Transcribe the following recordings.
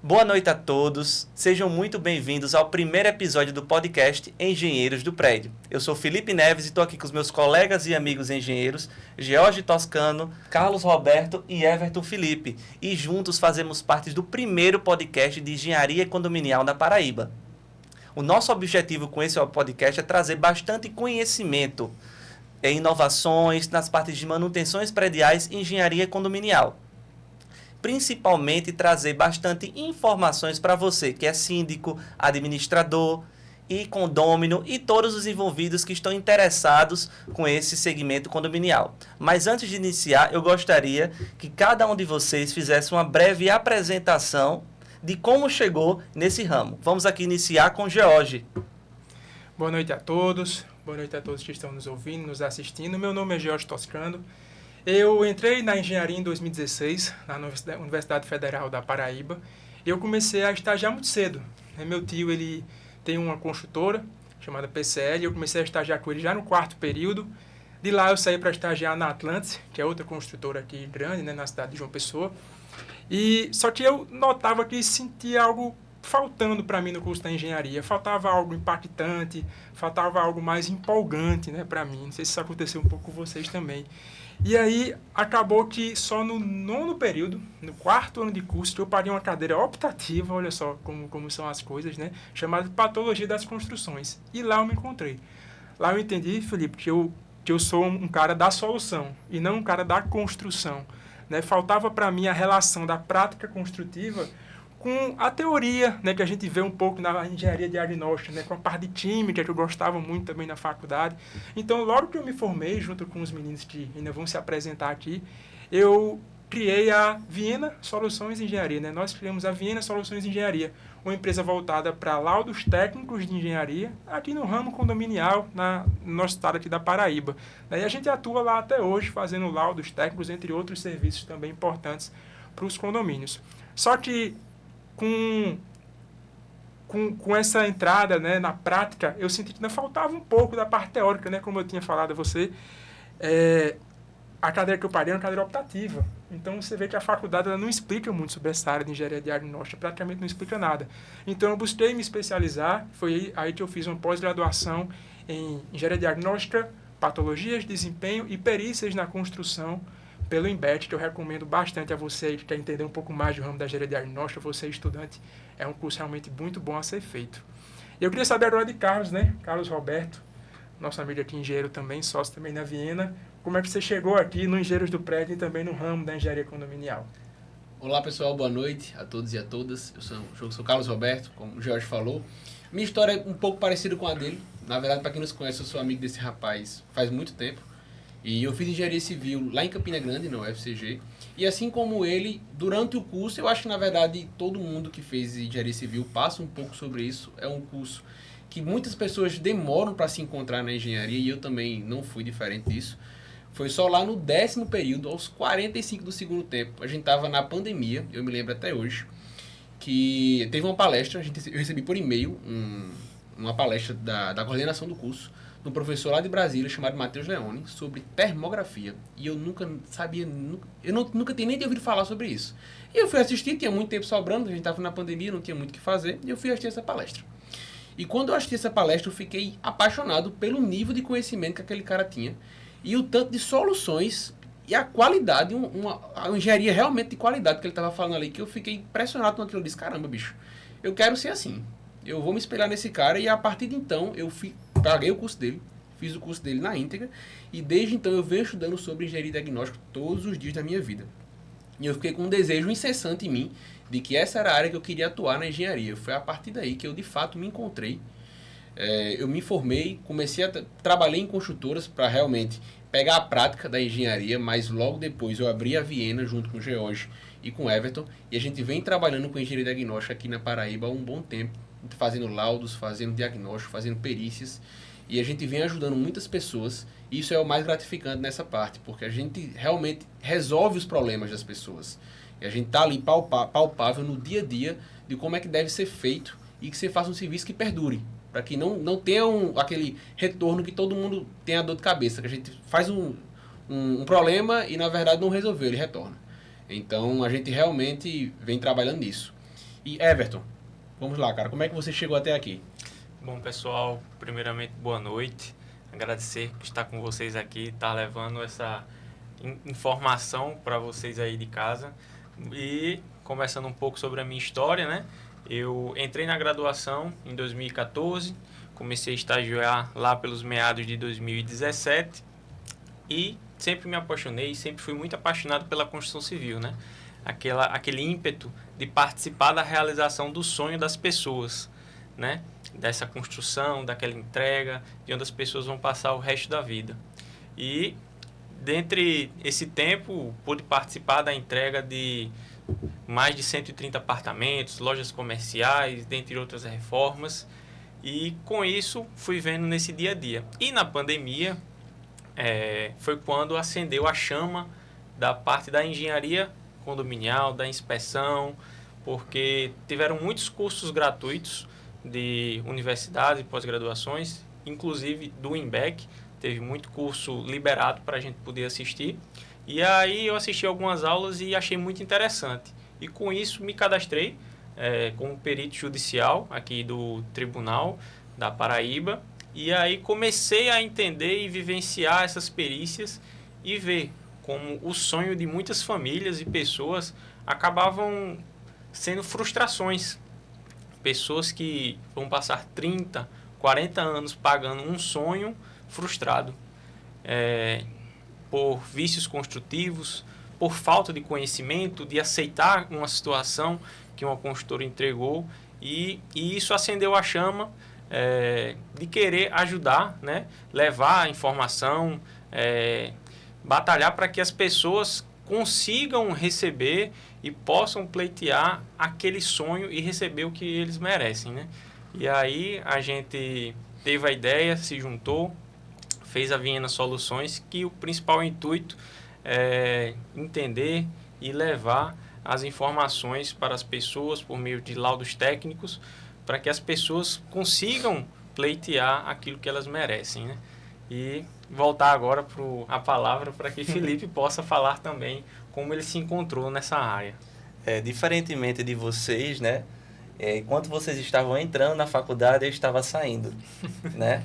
Boa noite a todos, sejam muito bem-vindos ao primeiro episódio do podcast Engenheiros do Prédio. Eu sou Felipe Neves e estou aqui com os meus colegas e amigos engenheiros, George Toscano, Carlos Roberto e Everton Felipe. E juntos fazemos parte do primeiro podcast de engenharia condominial na Paraíba. O nosso objetivo com esse podcast é trazer bastante conhecimento em inovações nas partes de manutenções prediais e engenharia condominial. Principalmente trazer bastante informações para você, que é síndico, administrador e condômino e todos os envolvidos que estão interessados com esse segmento condominial. Mas antes de iniciar, eu gostaria que cada um de vocês fizesse uma breve apresentação de como chegou nesse ramo. Vamos aqui iniciar com George. Boa noite a todos que estão nos ouvindo, nos assistindo. Meu nome é George Toscano. Eu entrei na engenharia em 2016, na Universidade Federal da Paraíba. Eu comecei a estagiar muito cedo. Meu tio ele tem uma construtora chamada PCL, eu comecei a estagiar com ele já no quarto período. De lá eu saí para estagiar na Atlantis, que é outra construtora aqui grande, na cidade de João Pessoa. Só que eu notava que sentia algo faltando para mim no curso da engenharia. Faltava algo impactante, faltava algo mais empolgante, para mim. Não sei se isso aconteceu um pouco com vocês também. E aí, acabou que só no nono período, no quarto ano de curso, que eu paguei uma cadeira optativa, olha só como são as coisas, chamada Patologia das Construções. E lá eu me encontrei. Lá eu entendi, Felipe, que eu sou um cara da solução e não um cara da construção. Faltava para mim a relação da prática construtiva com a teoria, que a gente vê um pouco na engenharia diagnóstica, com a parte de química, que eu gostava muito também na faculdade. Então, logo que eu me formei, junto com os meninos que ainda vão se apresentar aqui, eu criei a Viena Soluções Engenharia. Nós criamos a Viena Soluções Engenharia, uma empresa voltada para laudos técnicos de engenharia, aqui no ramo condominial, no nosso estado aqui da Paraíba. E a gente atua lá até hoje, fazendo laudos técnicos, entre outros serviços também importantes para os condomínios. Só que com essa entrada na prática, eu senti que ainda faltava um pouco da parte teórica, como eu tinha falado a você. A cadeira que eu parei era uma cadeira optativa. Então, você vê que a faculdade ela não explica muito sobre essa área de engenharia diagnóstica, praticamente não explica nada. Então, eu busquei me especializar, foi aí que eu fiz uma pós-graduação em engenharia diagnóstica, patologias, desempenho e perícias na construção, pelo INBET, que eu recomendo bastante a você que quer entender um pouco mais do ramo da engenharia diagnóstica, você estudante, é um curso realmente muito bom a ser feito. Eu queria saber agora de Carlos, Carlos Roberto, nosso amigo aqui engenheiro também, sócio também na Viena, como é que você chegou aqui no Engenheiros do Prédio e também no ramo da engenharia condominial? Olá pessoal, boa noite a todos e a todas, eu sou Carlos Roberto, como o Jorge falou. Minha história é um pouco parecida com a dele, na verdade para quem não se conhece eu sou amigo desse rapaz faz muito tempo. E eu fiz engenharia civil lá em Campina Grande, na UFCG. E assim como ele, durante o curso, eu acho que na verdade todo mundo que fez engenharia civil passa um pouco sobre isso. É um curso que muitas pessoas demoram para se encontrar na engenharia e eu também não fui diferente disso. Foi só lá no 10º período, aos 45 do segundo tempo. A gente estava na pandemia, eu me lembro até hoje, que teve uma palestra, eu recebi por e-mail uma palestra da coordenação do curso, de um professor lá de Brasília, chamado Matheus Leone, sobre termografia. E eu nunca sabia, nunca tinha nem ouvido falar sobre isso. E eu fui assistir, tinha muito tempo sobrando, a gente estava na pandemia, não tinha muito o que fazer, e eu fui assistir essa palestra. E quando eu assisti essa palestra, eu fiquei apaixonado pelo nível de conhecimento que aquele cara tinha, e o tanto de soluções, e a qualidade, a engenharia realmente de qualidade que ele estava falando ali, que eu fiquei impressionado com aquilo. Eu disse, caramba, bicho, eu quero ser assim. Eu vou me espelhar nesse cara, e a partir de então, paguei o curso dele, fiz o curso dele na íntegra, e desde então eu venho estudando sobre engenharia diagnóstica todos os dias da minha vida. E eu fiquei com um desejo incessante em mim, de que essa era a área que eu queria atuar na engenharia. Foi a partir daí que eu de fato me encontrei. Eu me formei, trabalhei em construtoras para realmente pegar a prática da engenharia, mas logo depois eu abri a Viena junto com o George e com o Everton, e a gente vem trabalhando com engenharia diagnóstica aqui na Paraíba há um bom tempo, fazendo laudos, fazendo diagnóstico, fazendo perícias, e a gente vem ajudando muitas pessoas, e isso é o mais gratificante nessa parte, porque a gente realmente resolve os problemas das pessoas, e a gente está ali palpável no dia a dia de como é que deve ser feito, e que você faça um serviço que perdure, para que não tenha aquele retorno que todo mundo tem a dor de cabeça, que a gente faz um problema e na verdade não resolveu, ele retorna. Então a gente realmente vem trabalhando nisso. E Everton, vamos lá, cara, como é que você chegou até aqui? Bom, pessoal, primeiramente, boa noite. Agradecer por estar com vocês aqui, estar levando essa informação para vocês aí de casa. E conversando um pouco sobre a minha história, né? Eu entrei na graduação em 2014, comecei a estagiar lá pelos meados de 2017 e sempre me apaixonei, sempre fui muito apaixonado pela construção civil, né? Aquele ímpeto de participar da realização do sonho das pessoas, né? Dessa construção, daquela entrega, de onde as pessoas vão passar o resto da vida. E, dentre esse tempo, pude participar da entrega de mais de 130 apartamentos, lojas comerciais, dentre outras reformas. E, com isso, fui vendo nesse dia a dia. E, na pandemia, foi quando acendeu a chama da parte da engenharia condominial, da inspeção, porque tiveram muitos cursos gratuitos de universidades e pós-graduações, inclusive do INBEC, teve muito curso liberado para a gente poder assistir. E aí eu assisti algumas aulas e achei muito interessante. E com isso me cadastrei como perito judicial aqui do Tribunal da Paraíba. E aí comecei a entender e vivenciar essas perícias e ver como o sonho de muitas famílias e pessoas acabavam sendo frustrações. Pessoas que vão passar 30, 40 anos pagando um sonho frustrado. Por vícios construtivos, por falta de conhecimento, de aceitar uma situação que uma construtora entregou. E isso acendeu a chama de querer ajudar, né? Levar a informação, batalhar para que as pessoas consigam receber e possam pleitear aquele sonho e receber o que eles merecem, né? E aí a gente teve a ideia, se juntou, fez a Viena Soluções, que o principal intuito é entender e levar as informações para as pessoas por meio de laudos técnicos, para que as pessoas consigam pleitear aquilo que elas merecem, né? E voltar agora a palavra para que Felipe possa falar também como ele se encontrou nessa área. Diferentemente de vocês, né? Enquanto vocês estavam entrando na faculdade, eu estava saindo, né?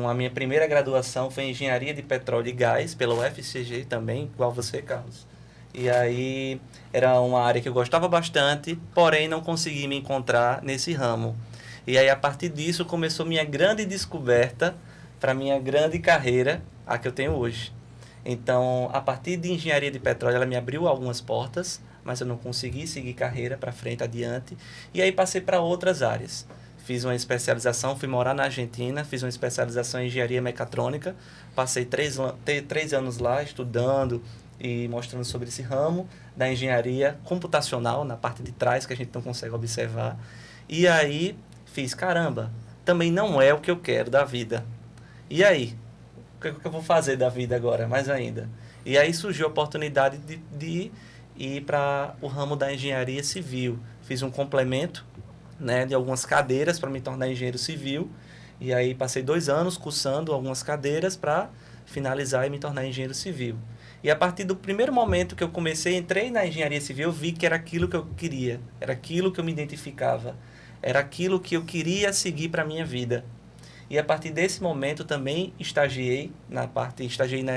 A minha primeira graduação foi em Engenharia de Petróleo e Gás, pela UFCG também, igual você, Carlos. E aí, era uma área que eu gostava bastante, porém não consegui me encontrar nesse ramo. E aí, a partir disso, começou minha grande descoberta para minha grande carreira, a que eu tenho hoje. Então, a partir de Engenharia de Petróleo, ela me abriu algumas portas, mas eu não consegui seguir carreira para frente, adiante. E aí passei para outras áreas. Fiz uma especialização, fui morar na Argentina, fiz uma especialização em engenharia mecatrônica. Passei 3 anos lá estudando e mostrando sobre esse ramo da engenharia computacional, na parte de trás, que a gente não consegue observar. E aí fiz, caramba, também não é o que eu quero da vida. E aí? O que eu vou fazer da vida agora, mais ainda? E aí surgiu a oportunidade de ir para o ramo da engenharia civil. Fiz um complemento, né, de algumas cadeiras para me tornar engenheiro civil. E aí passei 2 anos cursando algumas cadeiras para finalizar e me tornar engenheiro civil. E a partir do primeiro momento que eu entrei na engenharia civil, eu vi que era aquilo que eu queria, era aquilo que eu me identificava, era aquilo que eu queria seguir para a minha vida. E a partir desse momento também estagiei na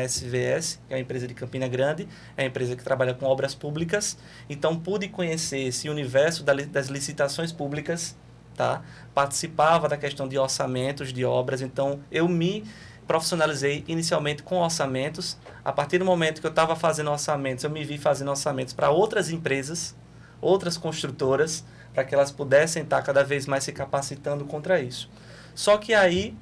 SVS, que é uma empresa de Campina Grande, é uma empresa que trabalha com obras públicas. Então pude conhecer esse universo das licitações públicas, tá? Participava da questão de orçamentos de obras, então eu me profissionalizei inicialmente com orçamentos. A partir do momento que eu estava fazendo orçamentos, eu me vi fazendo orçamentos para outras empresas, outras construtoras, para que elas pudessem estar cada vez mais se capacitando contra isso. Só que aí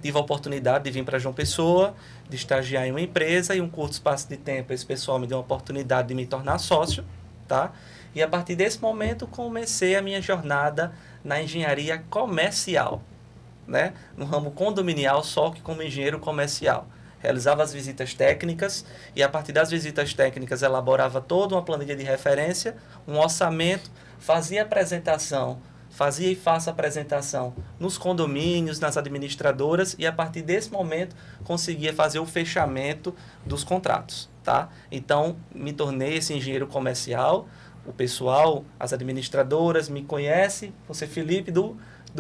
tive a oportunidade de vir para João Pessoa, de estagiar em uma empresa, e um curto espaço de tempo esse pessoal me deu a oportunidade de me tornar sócio, tá? E a partir desse momento comecei a minha jornada na engenharia comercial, né? No ramo condominial, só que como engenheiro comercial. Realizava as visitas técnicas e a partir das visitas técnicas elaborava toda uma planilha de referência, um orçamento, fazia e faço apresentação nos condomínios, nas administradoras, e a partir desse momento conseguia fazer o fechamento dos contratos, tá? Então, me tornei esse engenheiro comercial, o pessoal, as administradoras me conhecem, você Felipe do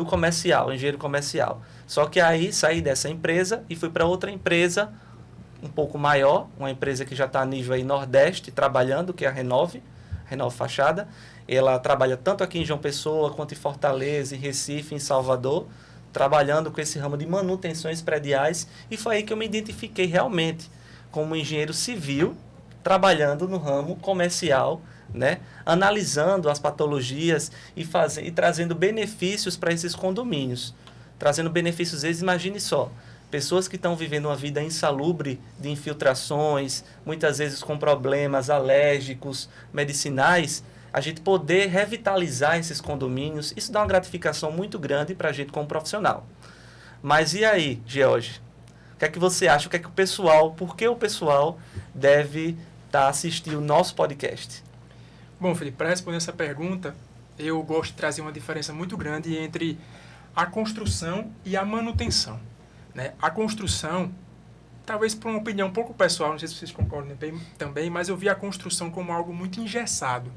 comercial, engenheiro comercial. Só que aí saí dessa empresa e fui para outra empresa um pouco maior, uma empresa que já está a nível aí Nordeste, trabalhando, que é a Renove Fachada. Ela trabalha tanto aqui em João Pessoa, quanto em Fortaleza, em Recife, em Salvador, trabalhando com esse ramo de manutenções prediais. E foi aí que eu me identifiquei realmente como engenheiro civil, trabalhando no ramo comercial, né? Analisando as patologias e trazendo benefícios para esses condomínios. Trazendo benefícios, às vezes, imagine só, pessoas que estão vivendo uma vida insalubre de infiltrações, muitas vezes com problemas alérgicos, medicinais, a gente poder revitalizar esses condomínios, isso dá uma gratificação muito grande para a gente como profissional. Mas e aí, George? O que é que você acha? O que é que por que o pessoal deve estar assistindo o nosso podcast? Bom, Felipe, para responder essa pergunta, eu gosto de trazer uma diferença muito grande entre a construção e a manutenção, né? A construção, talvez por uma opinião um pouco pessoal, não sei se vocês concordam também, mas eu vi a construção como algo muito engessado,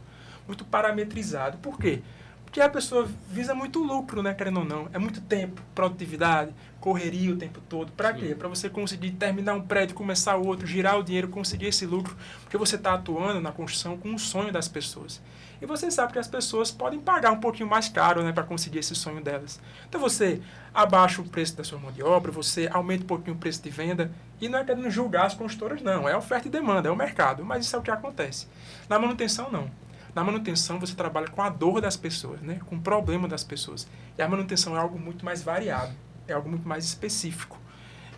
muito parametrizado. Por quê? Porque a pessoa visa muito lucro, né, querendo ou não. É muito tempo, produtividade, correria o tempo todo. Para quê? Para você conseguir terminar um prédio, começar outro, girar o dinheiro, conseguir esse lucro. Porque você está atuando na construção com o sonho das pessoas. E você sabe que as pessoas podem pagar um pouquinho mais caro, né, para conseguir esse sonho delas. Então você abaixa o preço da sua mão de obra, você aumenta um pouquinho o preço de venda. E não é querendo julgar as construtoras, não. É oferta e demanda, é o mercado. Mas isso é o que acontece. Na manutenção, não. Na manutenção, você trabalha com a dor das pessoas, né? Com o problema das pessoas. E a manutenção é algo muito mais variado, é algo muito mais específico.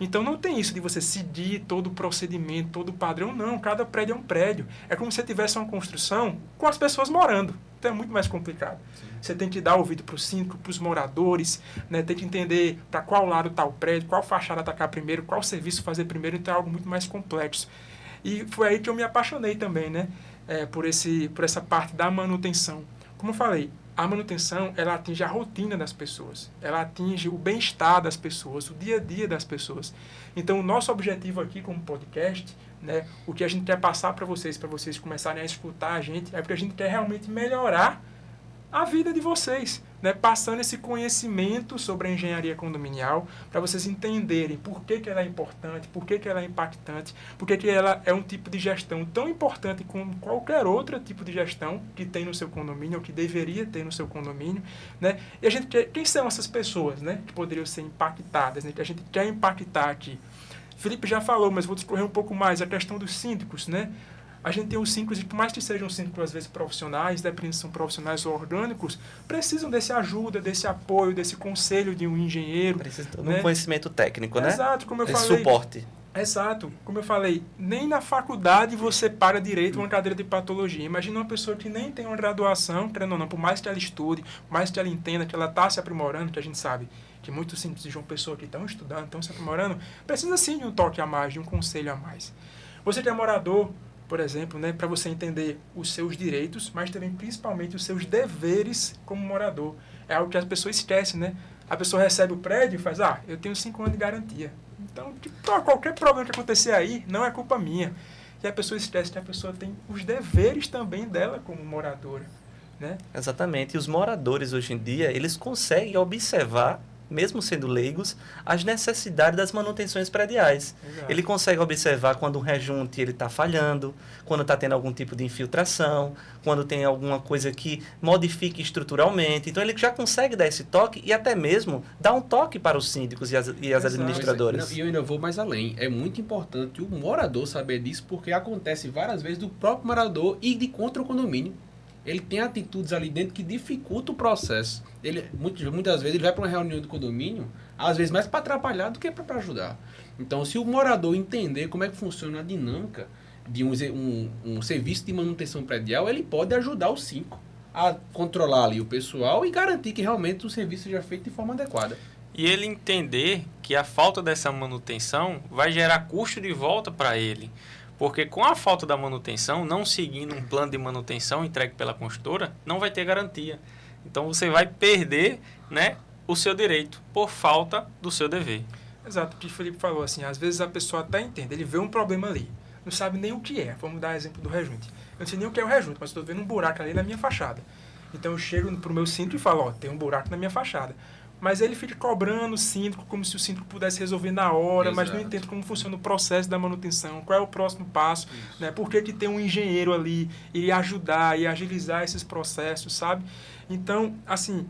Então, não tem isso de você seguir todo o procedimento, todo o padrão, não. Cada prédio é um prédio. É como se você tivesse uma construção com as pessoas morando. Então, é muito mais complicado. Sim. Você tem que dar ouvido para o síndico, para os moradores, né? Tem que entender para qual lado está o prédio, qual fachada atacar primeiro, qual serviço fazer primeiro. Então, é algo muito mais complexo. E foi aí que eu me apaixonei também, né? Por essa parte da manutenção. Como eu falei, a manutenção, ela atinge a rotina das pessoas, ela atinge o bem-estar das pessoas, o dia a dia das pessoas. Então, o nosso objetivo aqui como podcast, né, o que a gente quer passar para vocês começarem a escutar a gente, é porque a gente quer realmente melhorar a vida de vocês, né, passando esse conhecimento sobre a engenharia condominial para vocês entenderem por que ela é importante, por que ela é impactante, por que ela é um tipo de gestão tão importante como qualquer outro tipo de gestão que tem no seu condomínio ou que deveria ter no seu condomínio, né? E a gente quem são essas pessoas, né, que poderiam ser impactadas, né, que a gente quer impactar aqui? Felipe já falou, mas vou discorrer um pouco mais a questão dos síndicos, né? A gente tem os síndicos, e por mais que sejam síndicos, às vezes, profissionais, dependendo se são profissionais ou orgânicos, precisam desse ajuda, desse apoio, desse conselho de um engenheiro. Precisa de um conhecimento técnico, né? Exato, como eu esse falei. Suporte. Exato. Como eu falei, nem na faculdade você para direito uma cadeira de patologia. Imagina uma pessoa que nem tem uma graduação, querendo ou não, por mais que ela estude, por mais que ela entenda, que ela está se aprimorando, que a gente sabe que muitos síndicos de João Pessoa que estão estudando, estão se aprimorando, precisa sim de um toque a mais, de um conselho a mais. Você que é morador, por exemplo, né, para você entender os seus direitos, mas também principalmente os seus deveres como morador. É algo que as pessoas esquecem, né? A pessoa recebe o prédio e faz, eu tenho 5 anos de garantia. Então, qualquer problema que acontecer aí, não é culpa minha. E a pessoa esquece que a pessoa tem os deveres também dela como moradora, né? Exatamente. E os moradores, hoje em dia, eles conseguem observar, mesmo sendo leigos, as necessidades das manutenções prediais. Exato. Ele consegue observar quando um rejunte está falhando, quando está tendo algum tipo de infiltração, quando tem alguma coisa que modifique estruturalmente. Então, ele já consegue dar esse toque e até mesmo dar um toque para os síndicos e as administradoras. E eu ainda vou mais além. É muito importante o morador saber disso, porque acontece várias vezes do próprio morador ir de contra o condomínio. Ele tem atitudes ali dentro que dificultam o processo. Muitas vezes ele vai para uma reunião do condomínio, às vezes mais para atrapalhar do que para ajudar. Então, se o morador entender como é que funciona a dinâmica de um serviço de manutenção predial, ele pode ajudar os 5 a controlar ali o pessoal e garantir que realmente o serviço seja feito de forma adequada. E ele entender que a falta dessa manutenção vai gerar custo de volta para ele. Porque com a falta da manutenção, não seguindo um plano de manutenção entregue pela construtora, não vai ter garantia. Então você vai perder, né, o seu direito por falta do seu dever. Exato, o que o Felipe falou, assim, às vezes a pessoa até entende, ele vê um problema ali. não sabe nem o que é. Vamos dar exemplo do rejunte. Eu não sei nem o que é o rejunte, mas estou vendo um buraco ali na minha fachada. Então eu chego pro meu síndico e falo, ó, tem um buraco na minha fachada. Mas ele fica cobrando o síndico como se o síndico pudesse resolver na hora, mas não entende como funciona o processo da manutenção, qual é o próximo passo, né? Por que tem um engenheiro ali e ajudar e agilizar esses processos, sabe? Então, assim,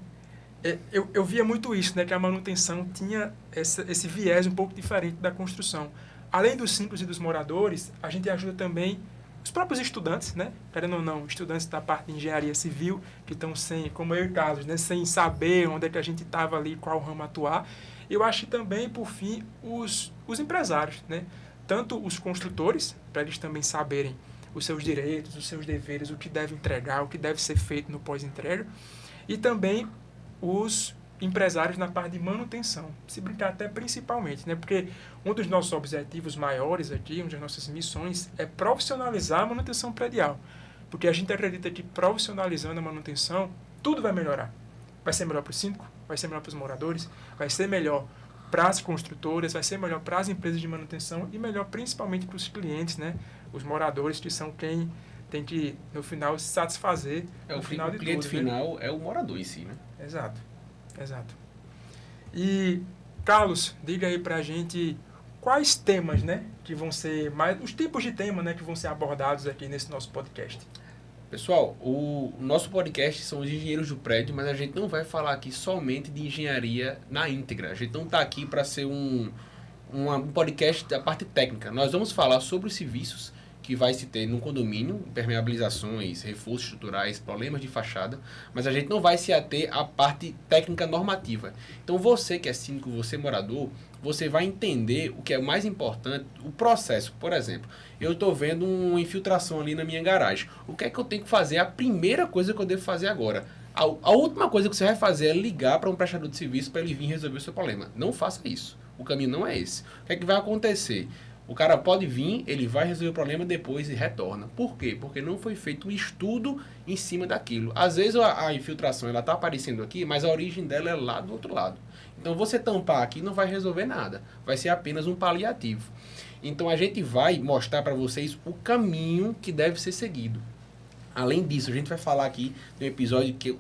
eu via muito isso, né? Que a manutenção tinha esse viés um pouco diferente da construção. Além dos síndicos e dos moradores, a gente ajuda também os próprios estudantes, né? Querendo ou não, estudantes da parte de engenharia civil, que estão sem, como eu e Carlos, né? Sem saber onde é que a gente estava ali, qual ramo atuar. Eu acho que também, por fim, os empresários, né? Tanto os construtores, para eles também saberem os seus direitos, os seus deveres, o que deve entregar, o que deve ser feito no pós-entrega, e também os empresários na parte de manutenção, se brincar até principalmente, né? Porque um dos nossos objetivos maiores aqui, uma das nossas missões, é profissionalizar a manutenção predial. Porque a gente acredita que profissionalizando a manutenção, tudo vai melhorar. Vai ser melhor para o síndico, vai ser melhor para os moradores, vai ser melhor para as construtoras, vai ser melhor para as empresas de manutenção e melhor principalmente para os clientes, né? Os moradores, que são quem tem que, no final, se satisfazer no final de tudo. O cliente final é o morador em si, né? Exato. E, Carlos, diga aí pra gente quais temas, né, que vão ser mais, os tipos de tema, né, que vão ser abordados aqui nesse nosso podcast. Pessoal, o nosso podcast são os engenheiros do prédio, mas a gente não vai falar aqui somente de engenharia na íntegra. A gente não está aqui para ser um podcast da parte técnica. Nós vamos falar sobre os serviços que vai se ter no condomínio, impermeabilizações, reforços estruturais, problemas de fachada, mas a gente não vai se ater à parte técnica normativa. Então você que é síndico, você morador, você vai entender o que é mais importante, o processo. Por exemplo, eu estou vendo uma infiltração ali na minha garagem. O que é que eu tenho que fazer? A primeira coisa que eu devo fazer agora. A última coisa que você vai fazer é ligar para um prestador de serviço para ele vir resolver o seu problema. Não faça isso. O caminho não é esse. O que é que vai acontecer? O cara pode vir, ele vai resolver o problema depois e retorna. Por quê? Porque não foi feito um estudo em cima daquilo. Às vezes a infiltração ela está aparecendo aqui, mas a origem dela é lá do outro lado. Então você tampar aqui não vai resolver nada. Vai ser apenas um paliativo. Então a gente vai mostrar para vocês o caminho que deve ser seguido. Além disso, a gente vai falar aqui de um episódio que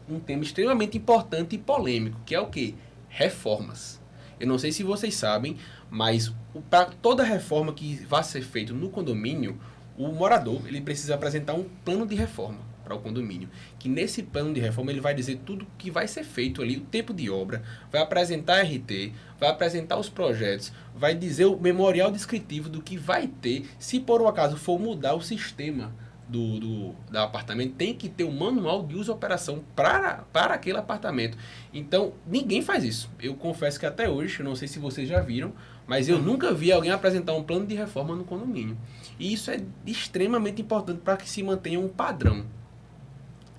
um tema extremamente importante e polêmico, que é o quê? Reformas. Eu não sei se vocês sabem, mas para toda reforma que vá ser feita no condomínio, o morador ele precisa apresentar um plano de reforma para o condomínio. Que nesse plano de reforma ele vai dizer tudo que vai ser feito ali, o tempo de obra, vai apresentar RT, vai apresentar os projetos, vai dizer o memorial descritivo do que vai ter, se por um acaso for mudar o sistema do apartamento, tem que ter um manual de uso e operação para aquele apartamento. Então, ninguém faz isso. Eu confesso que até hoje, eu não sei se vocês já viram, mas eu nunca vi alguém apresentar um plano de reforma no condomínio. E isso é extremamente importante para que se mantenha um padrão.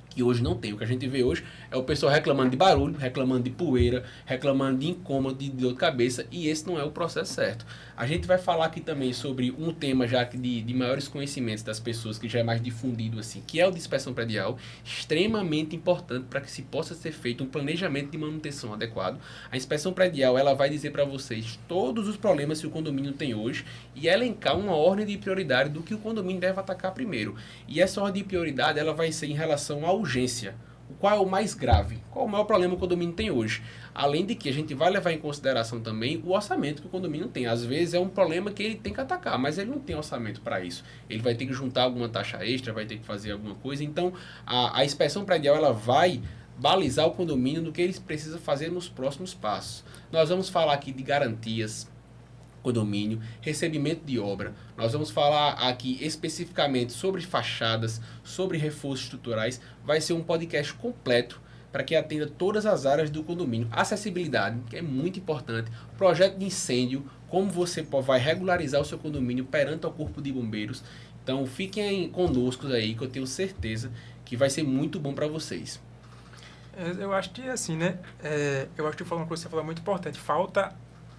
Que hoje não tem. O que a gente vê hoje é o pessoal reclamando de barulho, reclamando de poeira, reclamando de incômodo, de dor de cabeça, e esse não é o processo certo. A gente vai falar aqui também sobre um tema já de maiores conhecimentos das pessoas, que já é mais difundido assim, que é o de inspeção predial, extremamente importante para que se possa ser feito um planejamento de manutenção adequado. A inspeção predial, ela vai dizer para vocês todos os problemas que o condomínio tem hoje e elencar uma ordem de prioridade do que o condomínio deve atacar primeiro. E essa ordem de prioridade, ela vai ser em relação à urgência. Qual é o mais grave? Qual é o maior problema que o condomínio tem hoje? Além de que a gente vai levar em consideração também o orçamento que o condomínio tem. Às vezes é um problema que ele tem que atacar, mas ele não tem orçamento para isso. Ele vai ter que juntar alguma taxa extra, vai ter que fazer alguma coisa. Então, a inspeção predial ela vai balizar o condomínio no que ele precisa fazer nos próximos passos. Nós vamos falar aqui de garantias, condomínio, recebimento de obra. Nós vamos falar aqui especificamente sobre fachadas, sobre reforços estruturais. Vai ser um podcast completo para que atenda todas as áreas do condomínio. Acessibilidade, que é muito importante. Projeto de incêndio, como você vai regularizar o seu condomínio perante o corpo de bombeiros. Então fiquem conosco aí, que eu tenho certeza que vai ser muito bom para vocês. Eu acho que assim, né? Eu acho que uma coisa que você falou muito importante. Falta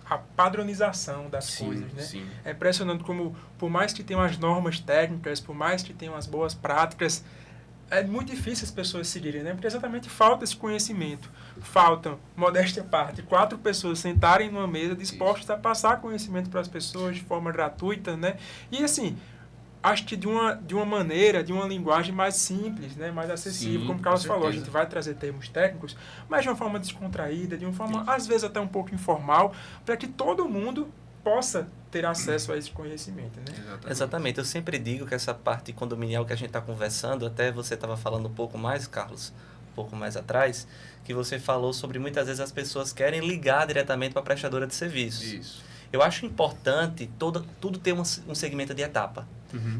a padronização das coisas, né? Sim. É impressionante como, por mais que tenham as normas técnicas, por mais que tenham as boas práticas, é muito difícil as pessoas seguirem, né? Porque exatamente falta esse conhecimento. Faltam, modéstia à parte, 4 pessoas sentarem numa mesa dispostas a passar conhecimento para as pessoas de forma gratuita, né? E assim, acho que de uma maneira, de uma linguagem mais simples, né? Mais acessível, Sim, como o Carlos com falou, a certeza. gente vai trazer termos técnicos, mas de uma forma descontraída, de uma forma às vezes até um pouco informal, para que todo mundo possa ter acesso a esse conhecimento, né? Exatamente. Eu sempre digo que essa parte condominial que a gente está conversando, até você estava falando um pouco mais, Carlos, um pouco mais atrás, que você falou sobre muitas vezes as pessoas querem ligar diretamente para a prestadora de serviços. Isso. Eu acho importante tudo ter um segmento de etapa.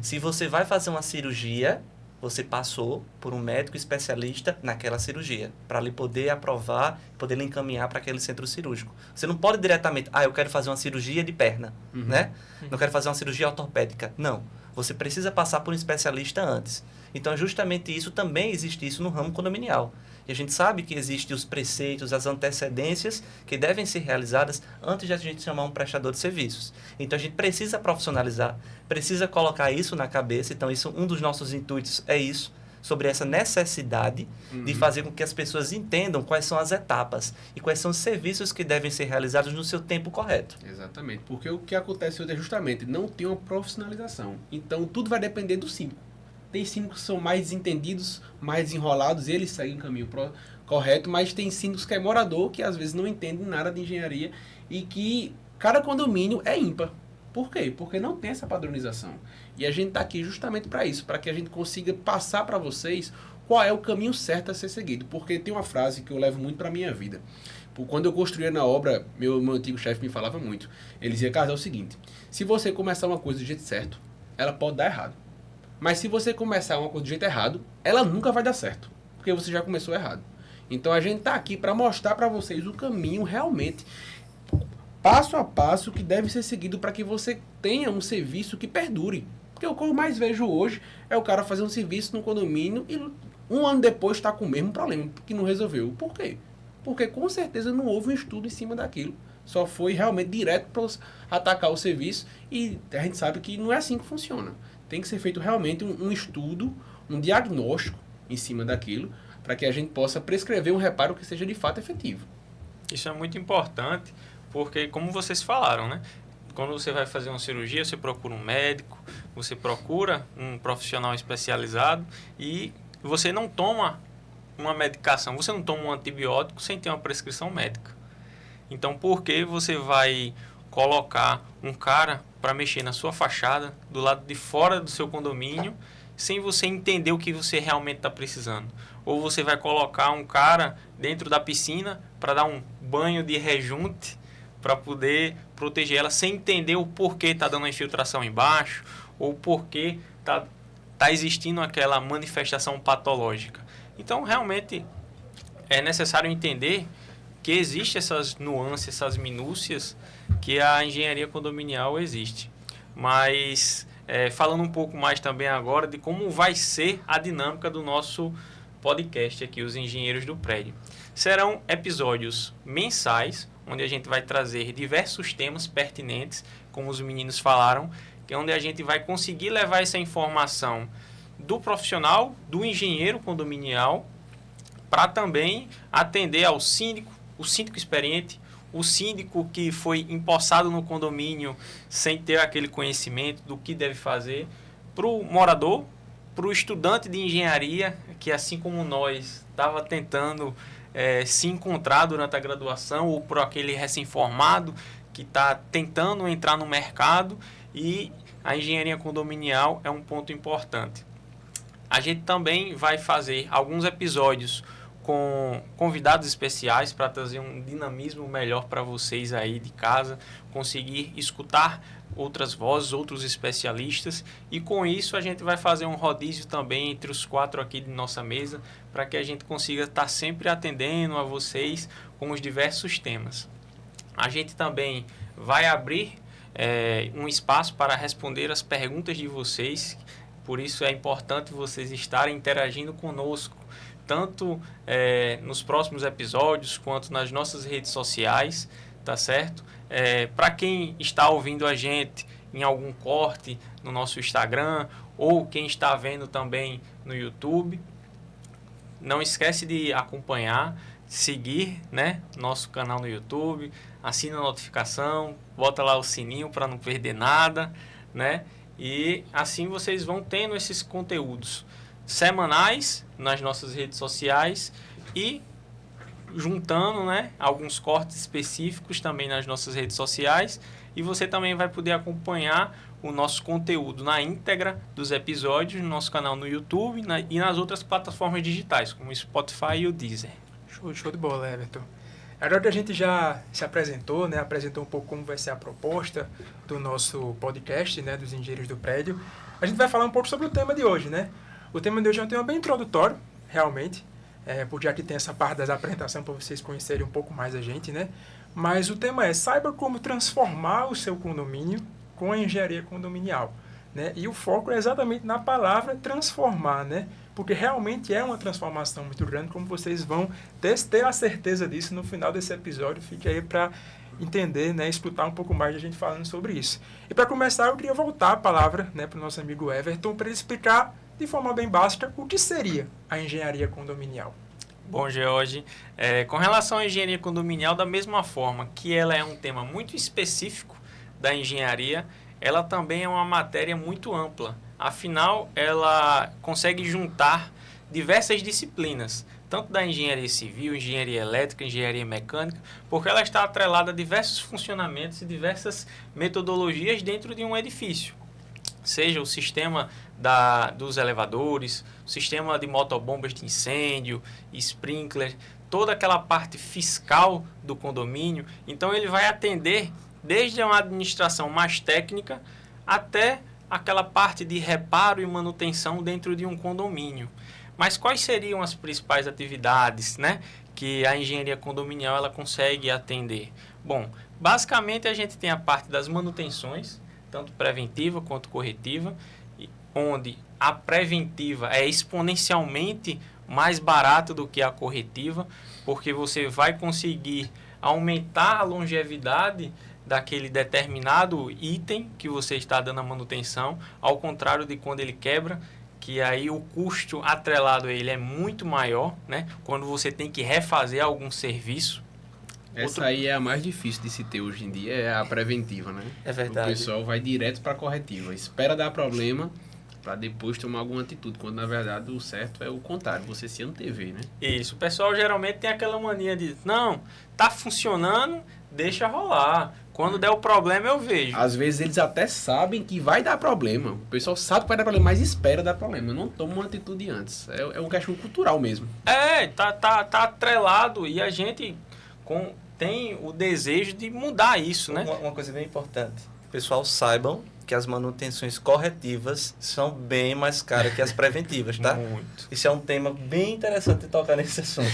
Se você vai fazer uma cirurgia, você passou por um médico especialista naquela cirurgia, para lhe poder aprovar, poder lhe encaminhar para aquele centro cirúrgico. Você não pode diretamente, eu quero fazer uma cirurgia de perna, né? Não quero fazer uma cirurgia ortopédica. Não. Você precisa passar por um especialista antes. Então, justamente isso, também existe isso no ramo condominial. E a gente sabe que existem os preceitos, as antecedências que devem ser realizadas antes de a gente chamar um prestador de serviços. Então, a gente precisa profissionalizar, precisa colocar isso na cabeça. Então, um dos nossos intuitos é isso, sobre essa necessidade de fazer com que as pessoas entendam quais são as etapas e quais são os serviços que devem ser realizados no seu tempo correto. Exatamente, porque o que acontece hoje é justamente não tem uma profissionalização. Então, tudo vai depender do síndico. Tem síndicos que são mais desentendidos, mais desenrolados, eles seguem o caminho correto, mas tem síndicos que é morador, que às vezes não entendem nada de engenharia e que cada condomínio é ímpar. Por quê? Porque não tem essa padronização. E a gente está aqui justamente para isso, para que a gente consiga passar para vocês qual é o caminho certo a ser seguido. Porque tem uma frase que eu levo muito para a minha vida. Quando eu construía na obra, meu antigo chefe me falava muito. Ele dizia, Carlos, é o seguinte, se você começar uma coisa do jeito certo, ela pode dar errado. Mas se você começar uma coisa do jeito errado, ela nunca vai dar certo, porque você já começou errado. Então a gente está aqui para mostrar para vocês o caminho realmente, passo a passo, que deve ser seguido para que você tenha um serviço que perdure. Porque o que eu mais vejo hoje é o cara fazer um serviço no condomínio e um ano depois está com o mesmo problema, que não resolveu. Por quê? Porque com certeza não houve um estudo em cima daquilo. Só foi realmente direto para atacar o serviço e a gente sabe que não é assim que funciona. Tem que ser feito realmente um estudo, um diagnóstico em cima daquilo, para que a gente possa prescrever um reparo que seja de fato efetivo. Isso é muito importante, porque como vocês falaram, né? Quando você vai fazer uma cirurgia, você procura um médico, você procura um profissional especializado e você não toma uma medicação, você não toma um antibiótico sem ter uma prescrição médica. Então, por que você vai colocar um cara para mexer na sua fachada, do lado de fora do seu condomínio, sem você entender o que você realmente está precisando? Ou você vai colocar um cara dentro da piscina para dar um banho de rejunte para poder proteger ela, sem entender o porquê está dando uma infiltração embaixo, ou porquê tá existindo aquela manifestação patológica. Então, realmente, é necessário entender que existem essas nuances, essas minúcias que a engenharia condominial existe. Mas, falando um pouco mais também agora de como vai ser a dinâmica do nosso podcast aqui, Os Engenheiros do Prédio. Serão episódios mensais, onde a gente vai trazer diversos temas pertinentes, como os meninos falaram, que é onde a gente vai conseguir levar essa informação do profissional, do engenheiro condominial, para também atender ao síndico, o síndico experiente, o síndico que foi empossado no condomínio sem ter aquele conhecimento do que deve fazer, para o morador, para o estudante de engenharia, que assim como nós estava tentando se encontrar durante a graduação, ou por aquele recém-formado que está tentando entrar no mercado, e a engenharia condominial é um ponto importante. A gente também vai fazer alguns episódios com convidados especiais para trazer um dinamismo melhor para vocês aí de casa, conseguir escutar outras vozes, outros especialistas, e com isso a gente vai fazer um rodízio também entre os 4 aqui de nossa mesa, para que a gente consiga estar sempre atendendo a vocês com os diversos temas. A gente também vai abrir um espaço para responder as perguntas de vocês, por isso é importante vocês estarem interagindo conosco, tanto nos próximos episódios, quanto nas nossas redes sociais, tá certo? Para quem está ouvindo a gente em algum corte no nosso Instagram, ou quem está vendo também no YouTube, não esquece de acompanhar, seguir, né, nosso canal no YouTube, assina a notificação, bota lá o sininho para não perder nada, né? E assim vocês vão tendo esses conteúdos semanais nas nossas redes sociais e juntando, né, alguns cortes específicos também nas nossas redes sociais, e você também vai poder acompanhar o nosso conteúdo na íntegra dos episódios no nosso canal no YouTube e nas outras plataformas digitais, como o Spotify e o Deezer. Show de bola, Everton. Agora que a gente já se apresentou, né, apresentou um pouco como vai ser a proposta do nosso podcast, né, dos engenheiros do prédio, a gente vai falar um pouco sobre o tema de hoje, né? O tema de hoje é um tema bem introdutório, realmente, porque aqui tem essa parte das apresentações para vocês conhecerem um pouco mais a gente, né? Mas o tema é: saiba como transformar o seu condomínio com a engenharia condominial, né? E o foco é exatamente na palavra transformar, né? Porque realmente é uma transformação muito grande, como vocês vão ter a certeza disso no final desse episódio. Fique aí para entender, né, escutar um pouco mais de a gente falando sobre isso. E para começar, eu queria voltar a palavra, né, para o nosso amigo Everton, para ele explicar de forma bem básica o que seria a engenharia condominial. Bom, George, com relação à engenharia condominial, da mesma forma que ela é um tema muito específico da engenharia, ela também é uma matéria muito ampla. Afinal, ela consegue juntar diversas disciplinas, tanto da engenharia civil, engenharia elétrica, engenharia mecânica, porque ela está atrelada a diversos funcionamentos e diversas metodologias dentro de um edifício. Seja o sistema dos elevadores, o sistema de motobombas de incêndio, sprinkler, toda aquela parte fiscal do condomínio. Então, ele vai atender desde uma administração mais técnica até aquela parte de reparo e manutenção dentro de um condomínio. Mas quais seriam as principais atividades, né, que a engenharia condominial ela consegue atender? Bom, basicamente a gente tem a parte das manutenções, tanto preventiva quanto corretiva, onde a preventiva é exponencialmente mais barata do que a corretiva, porque você vai conseguir aumentar a longevidade daquele determinado item que você está dando a manutenção, ao contrário de quando ele quebra, que aí o custo atrelado a ele é muito maior, né? Quando você tem que refazer algum serviço. Essa aí é a mais difícil de se ter hoje em dia, é a preventiva, né? É verdade. O pessoal vai direto para a corretiva, espera dar problema para depois tomar alguma atitude, quando na verdade o certo é o contrário, você se antever, né? Isso, o pessoal geralmente tem aquela mania de, não, tá funcionando, deixa rolar. Quando der o problema eu vejo. Às vezes eles até sabem que vai dar problema. O pessoal sabe que vai dar problema, mas espera dar problema. Não toma uma atitude antes. É uma questão cultural mesmo. Tá atrelado e a gente tem o desejo de mudar isso, né? Uma coisa bem importante. Pessoal, saibam que as manutenções corretivas são bem mais caras que as preventivas, tá? Muito. Isso é um tema bem interessante de tocar nesse assunto.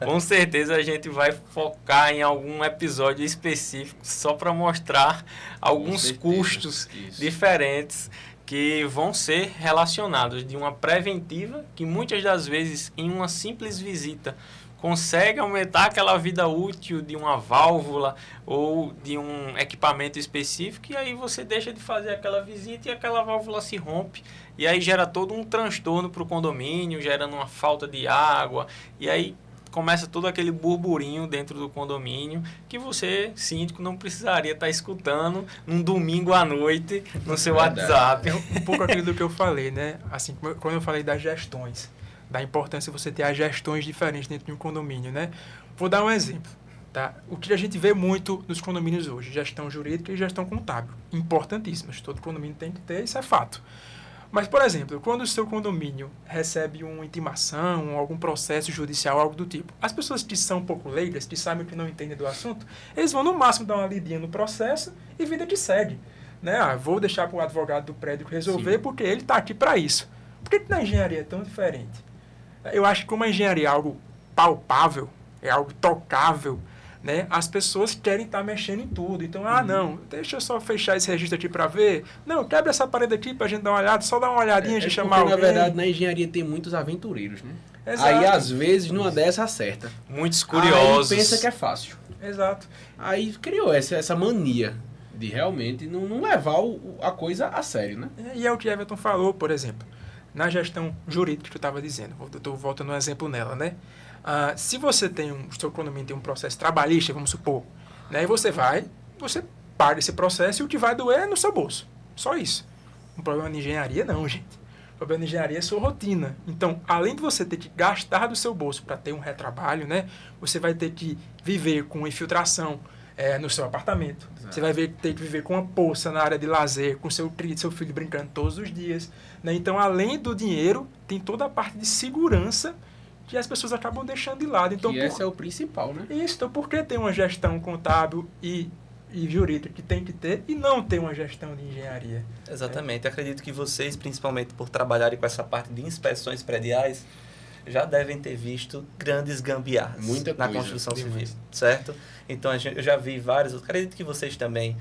Com certeza a gente vai focar em algum episódio específico só para mostrar alguns custos diferentes que vão ser relacionados de uma preventiva, que muitas das vezes em uma simples visita consegue aumentar aquela vida útil de uma válvula ou de um equipamento específico, e aí você deixa de fazer aquela visita e aquela válvula se rompe, e aí gera todo um transtorno para o condomínio, gerando uma falta de água, e aí começa todo aquele burburinho dentro do condomínio que você, síndico, não precisaria estar escutando num domingo à noite no seu WhatsApp. É um pouco aquilo do que eu falei, né? Assim, quando eu falei das gestões, da importância de você ter as gestões diferentes dentro de um condomínio, né? Vou dar um exemplo, tá? O que a gente vê muito nos condomínios hoje, gestão jurídica e gestão contábil, importantíssimas. Todo condomínio tem que ter, isso é fato. Mas, por exemplo, quando o seu condomínio recebe uma intimação, algum processo judicial, algo do tipo, as pessoas que são um pouco leigas, que sabem que não entendem do assunto, eles vão no máximo dar uma lidinha no processo e vida de segue, né? Vou deixar para o advogado do prédio resolver. Sim. Porque ele está aqui para isso. Por que na engenharia é tão diferente? Eu acho que como a engenharia é algo palpável, é algo tocável, né? As pessoas querem estar mexendo em tudo. Então, não, deixa eu só fechar esse registro aqui para ver. Não, quebra essa parede aqui para a gente dar uma olhada, só dar uma olhadinha de chamar alguém. Na verdade, na engenharia tem muitos aventureiros, né? Exato. Aí, às vezes, numa dessa acerta. Muitos curiosos. Aí pensa que é fácil. Exato. Aí criou essa mania de realmente não levar a coisa a sério, né? E é o que Everton falou, por exemplo. na gestão jurídica que eu estava dizendo, eu estou voltando um exemplo nela, né? Se você tem o seu condomínio tem um processo trabalhista, vamos supor, né? E você paga esse processo e o que vai doer é no seu bolso. Só isso. Um problema de engenharia, não, gente. O problema de engenharia é sua rotina. Então, além de você ter que gastar do seu bolso para ter um retrabalho, né? Você vai ter que viver com infiltração no seu apartamento. Exato. Você vai ter que viver com uma poça na área de lazer, com seu filho brincando todos os dias. Né? Então, além do dinheiro, tem toda a parte de segurança que as pessoas acabam deixando de lado. Então, esse é o principal, né? Isso. Então, por que tem uma gestão contábil e jurídica que tem que ter e não ter uma gestão de engenharia? Exatamente. Acredito que vocês, principalmente por trabalharem com essa parte de inspeções prediais, já devem ter visto grandes gambiarras na construção civil, certo? Então, eu já vi vários, acredito que vocês também,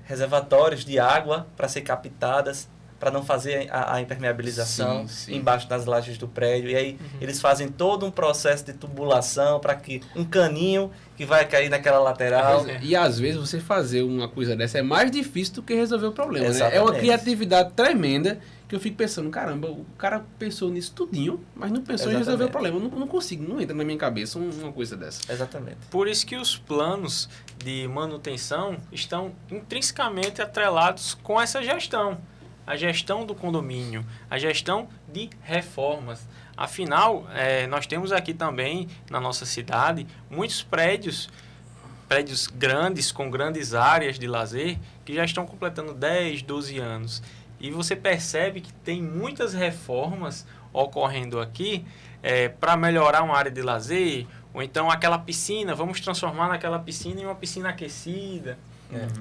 reservatórios de água para ser captadas, para não fazer a impermeabilização embaixo das lajes do prédio. E aí eles fazem todo um processo de tubulação para que um caninho que vai cair naquela lateral. E às vezes você fazer uma coisa dessa é mais difícil do que resolver o problema. Né? É uma criatividade tremenda que eu fico pensando, caramba, o cara pensou nisso tudinho, mas não pensou em resolver o problema. Eu não consigo, não entra na minha cabeça uma coisa dessa. Exatamente. Por isso que os planos de manutenção estão intrinsecamente atrelados com essa gestão. A gestão do condomínio, a gestão de reformas. Afinal, nós temos aqui também, na nossa cidade, muitos prédios grandes, com grandes áreas de lazer, que já estão completando 10, 12 anos. E você percebe que tem muitas reformas ocorrendo aqui para melhorar uma área de lazer, ou então aquela piscina, vamos transformar naquela piscina em uma piscina aquecida.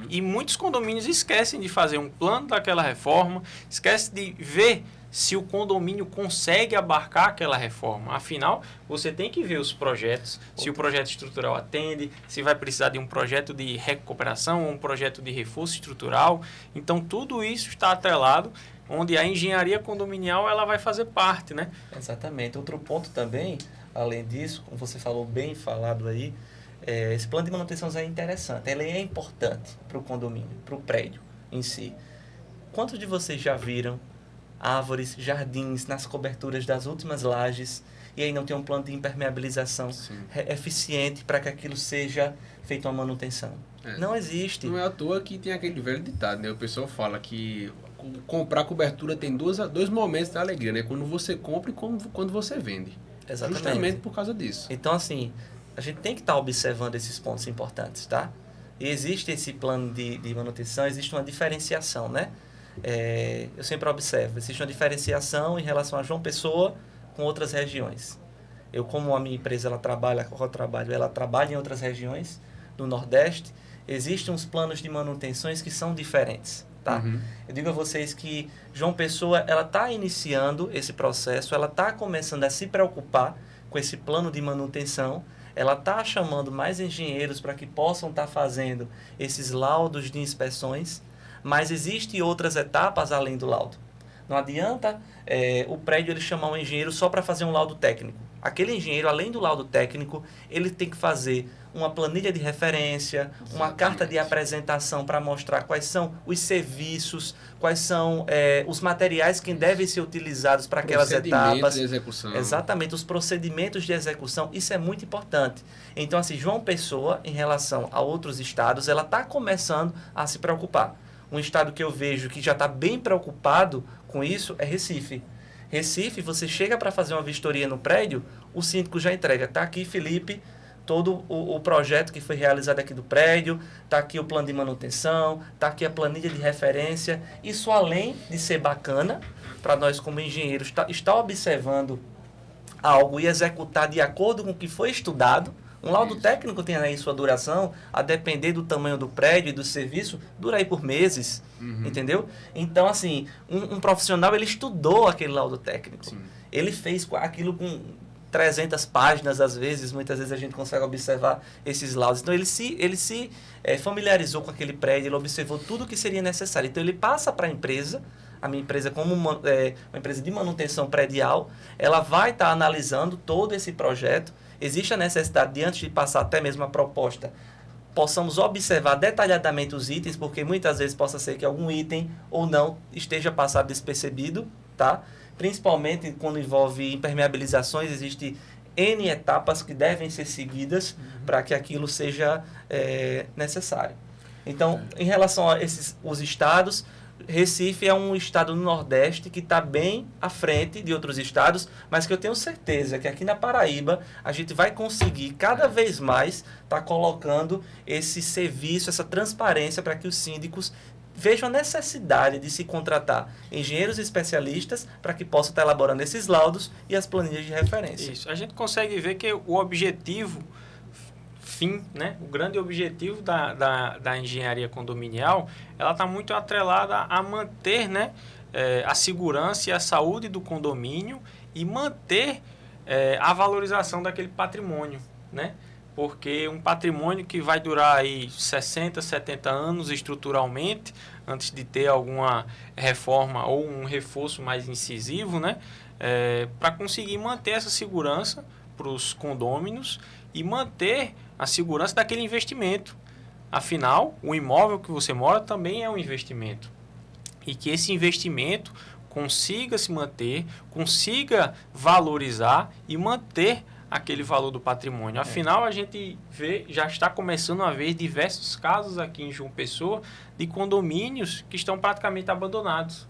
E muitos condomínios esquecem de fazer um plano daquela reforma, esquecem de ver se o condomínio consegue abarcar aquela reforma. Afinal, você tem que ver os projetos, se o projeto estrutural atende, se vai precisar de um projeto de recuperação ou um projeto de reforço estrutural. Então, tudo isso está atrelado, onde a engenharia condominial ela vai fazer parte, né? Exatamente. Outro ponto também, além disso, como você falou, bem falado aí, esse plano de manutenção é interessante, ele é importante para o condomínio, para o prédio em si. Quantos de vocês já viram árvores, jardins nas coberturas das últimas lajes e aí não tem um plano de impermeabilização eficiente para que aquilo seja feito uma manutenção? Não existe. Não é à toa que tem aquele velho ditado, né? O pessoal fala que comprar cobertura tem dois momentos da alegria, né? Quando você compra e quando você vende. Exatamente. Justamente por causa disso. Então, assim, a gente tem que estar observando esses pontos importantes, tá? E existe esse plano de manutenção, existe uma diferenciação, né? Eu sempre observo, existe uma diferenciação em relação a João Pessoa com outras regiões. Eu, como a minha empresa, ela trabalha em outras regiões do Nordeste, existem uns planos de manutenções que são diferentes, tá? Eu digo a vocês que João Pessoa, ela está iniciando esse processo, ela está começando a se preocupar com esse plano de manutenção, ela está chamando mais engenheiros para que possam estar fazendo esses laudos de inspeções, mas existem outras etapas além do laudo. Não adianta o prédio ele chamar um engenheiro só para fazer um laudo técnico. Aquele engenheiro, além do laudo técnico, ele tem que fazer uma planilha de referência, uma carta de apresentação para mostrar quais são os serviços, quais são os materiais que devem ser utilizados para aquelas etapas. De execução. Exatamente, os procedimentos de execução, isso é muito importante. Então, assim, João Pessoa, em relação a outros estados, ela está começando a se preocupar. Um estado que eu vejo que já está bem preocupado com isso é Recife. Recife, você chega para fazer uma vistoria no prédio, o síndico já entrega. Está aqui, Felipe, todo o projeto que foi realizado aqui do prédio, está aqui o plano de manutenção, está aqui a planilha de referência. Isso, além de ser bacana, para nós como engenheiros, está observando algo e executar de acordo com o que foi estudado. Um laudo técnico tem aí sua duração, a depender do tamanho do prédio e do serviço, dura aí por meses, entendeu? Então, assim, um profissional, ele estudou aquele laudo técnico. Sim. Ele fez aquilo com 300 páginas, às vezes, muitas vezes a gente consegue observar esses laudos. Então, ele se familiarizou com aquele prédio, ele observou tudo o que seria necessário. Então, ele passa para a empresa, a minha empresa como uma empresa de manutenção predial, ela vai estar analisando todo esse projeto. Existe a necessidade de, antes de passar até mesmo a proposta, possamos observar detalhadamente os itens, porque muitas vezes possa ser que algum item ou não esteja passado despercebido, tá? Principalmente quando envolve impermeabilizações, existe N etapas que devem ser seguidas para que aquilo seja necessário. Então, em relação a os estados, Recife é um estado no Nordeste que está bem à frente de outros estados, mas que eu tenho certeza que aqui na Paraíba a gente vai conseguir cada vez mais estar colocando esse serviço, essa transparência para que os síndicos vejam a necessidade de se contratar engenheiros especialistas para que possam estar elaborando esses laudos e as planilhas de referência. Isso. A gente consegue ver que o objetivo fim, né? O grande objetivo da engenharia condominial, ela está muito atrelada a manter, né, a segurança e a saúde do condomínio e manter a valorização daquele patrimônio, né? Porque um patrimônio que vai durar aí 60, 70 anos estruturalmente, antes de ter alguma reforma ou um reforço mais incisivo, né? Para conseguir manter essa segurança para os condôminos e manter a segurança daquele investimento. Afinal, o imóvel que você mora também é um investimento. E que esse investimento consiga se manter, consiga valorizar e manter aquele valor do patrimônio. Afinal, a gente vê, já está começando a ver diversos casos aqui em João Pessoa de condomínios que estão praticamente abandonados.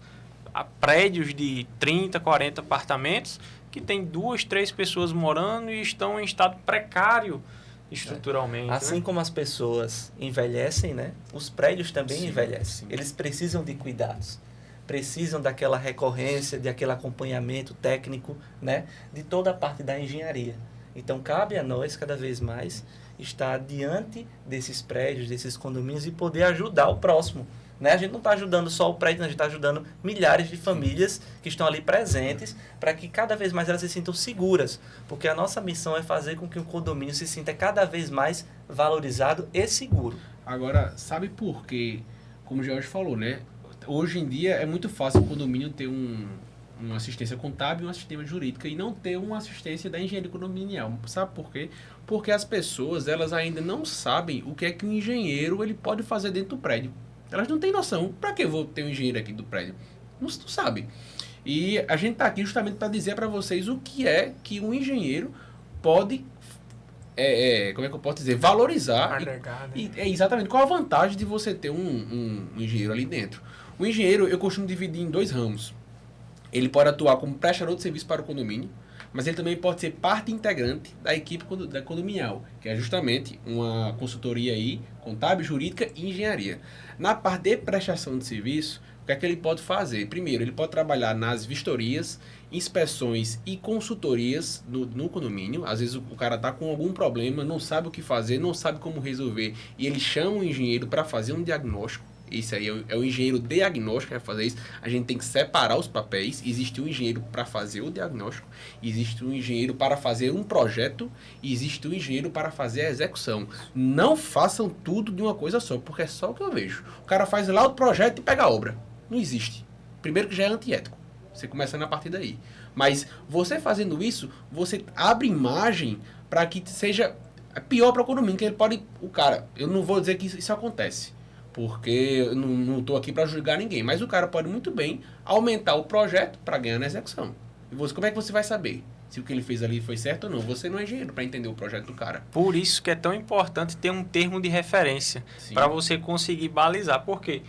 Há prédios de 30, 40 apartamentos que tem 2, 3 pessoas morando e estão em estado precário estruturalmente. Assim, né? como as pessoas envelhecem, né? Os prédios também envelhecem. sim. Eles precisam de cuidados. Precisam daquela recorrência, de aquele acompanhamento técnico, né? De toda a parte da engenharia. Então, cabe a nós, cada vez mais, estar diante desses prédios, desses condomínios e poder ajudar o próximo. Né? A gente não está ajudando só o prédio, a gente está ajudando milhares de famílias que estão ali presentes para que cada vez mais elas se sintam seguras. Porque a nossa missão é fazer com que o condomínio se sinta cada vez mais valorizado e seguro. Agora, sabe por quê? Como o Jorge falou, né? Hoje em dia é muito fácil o condomínio ter uma assistência contábil e uma assistência jurídica e não ter uma assistência da engenharia condominial. Sabe por quê? Porque as pessoas, elas ainda não sabem o que é que um engenheiro ele pode fazer dentro do prédio. Elas não têm noção. Para que eu vou ter um engenheiro aqui do prédio? Não sabe. E a gente está aqui justamente para dizer para vocês o que é que um engenheiro pode, como é que eu posso dizer, valorizar. Agregar, né? Exatamente. Qual a vantagem de você ter um engenheiro ali dentro? O engenheiro, eu costumo dividir em 2 ramos. Ele pode atuar como prestador de serviço para o condomínio, mas ele também pode ser parte integrante da equipe da condominial, que é justamente uma consultoria aí, contábil, jurídica e engenharia. Na parte de prestação de serviço, o que é que ele pode fazer? Primeiro, ele pode trabalhar nas vistorias, inspeções e consultorias no condomínio. Às vezes o cara está com algum problema, não sabe o que fazer, não sabe como resolver, e ele chama o engenheiro para fazer um diagnóstico. Isso aí é o engenheiro diagnóstico que vai fazer isso. A gente tem que separar os papéis. Existe um engenheiro para fazer o diagnóstico, existe um engenheiro para fazer um projeto e existe um engenheiro para fazer a execução. Não façam tudo de uma coisa só, porque é só o que eu vejo. O cara faz lá o projeto e pega a obra. Não existe. Primeiro que já é antiético. Você começa na partir daí. Mas você fazendo isso, você abre margem para que seja pior para o condomínio, que ele pode... O cara, eu não vou dizer que isso acontece, porque eu não estou aqui para julgar ninguém, mas o cara pode muito bem aumentar o projeto para ganhar na execução. E você, como é que você vai saber se o que ele fez ali foi certo ou não? Você não é engenheiro para entender o projeto do cara. Por isso que é tão importante ter um termo de referência para você conseguir balizar. Porque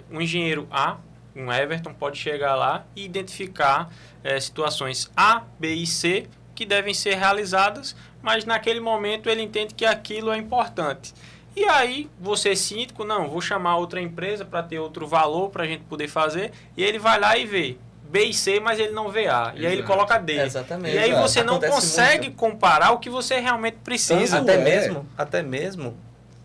um engenheiro A, um Everton, pode chegar lá e identificar situações A, B e C que devem ser realizadas, mas naquele momento ele entende que aquilo é importante. E aí, você síndico, não, vou chamar outra empresa para ter outro valor para a gente poder fazer, e ele vai lá e vê B e C, mas ele não vê A. E aí ele coloca D. Exatamente. E aí você não Acontece consegue muito. comparar o que você realmente precisa. Até mesmo,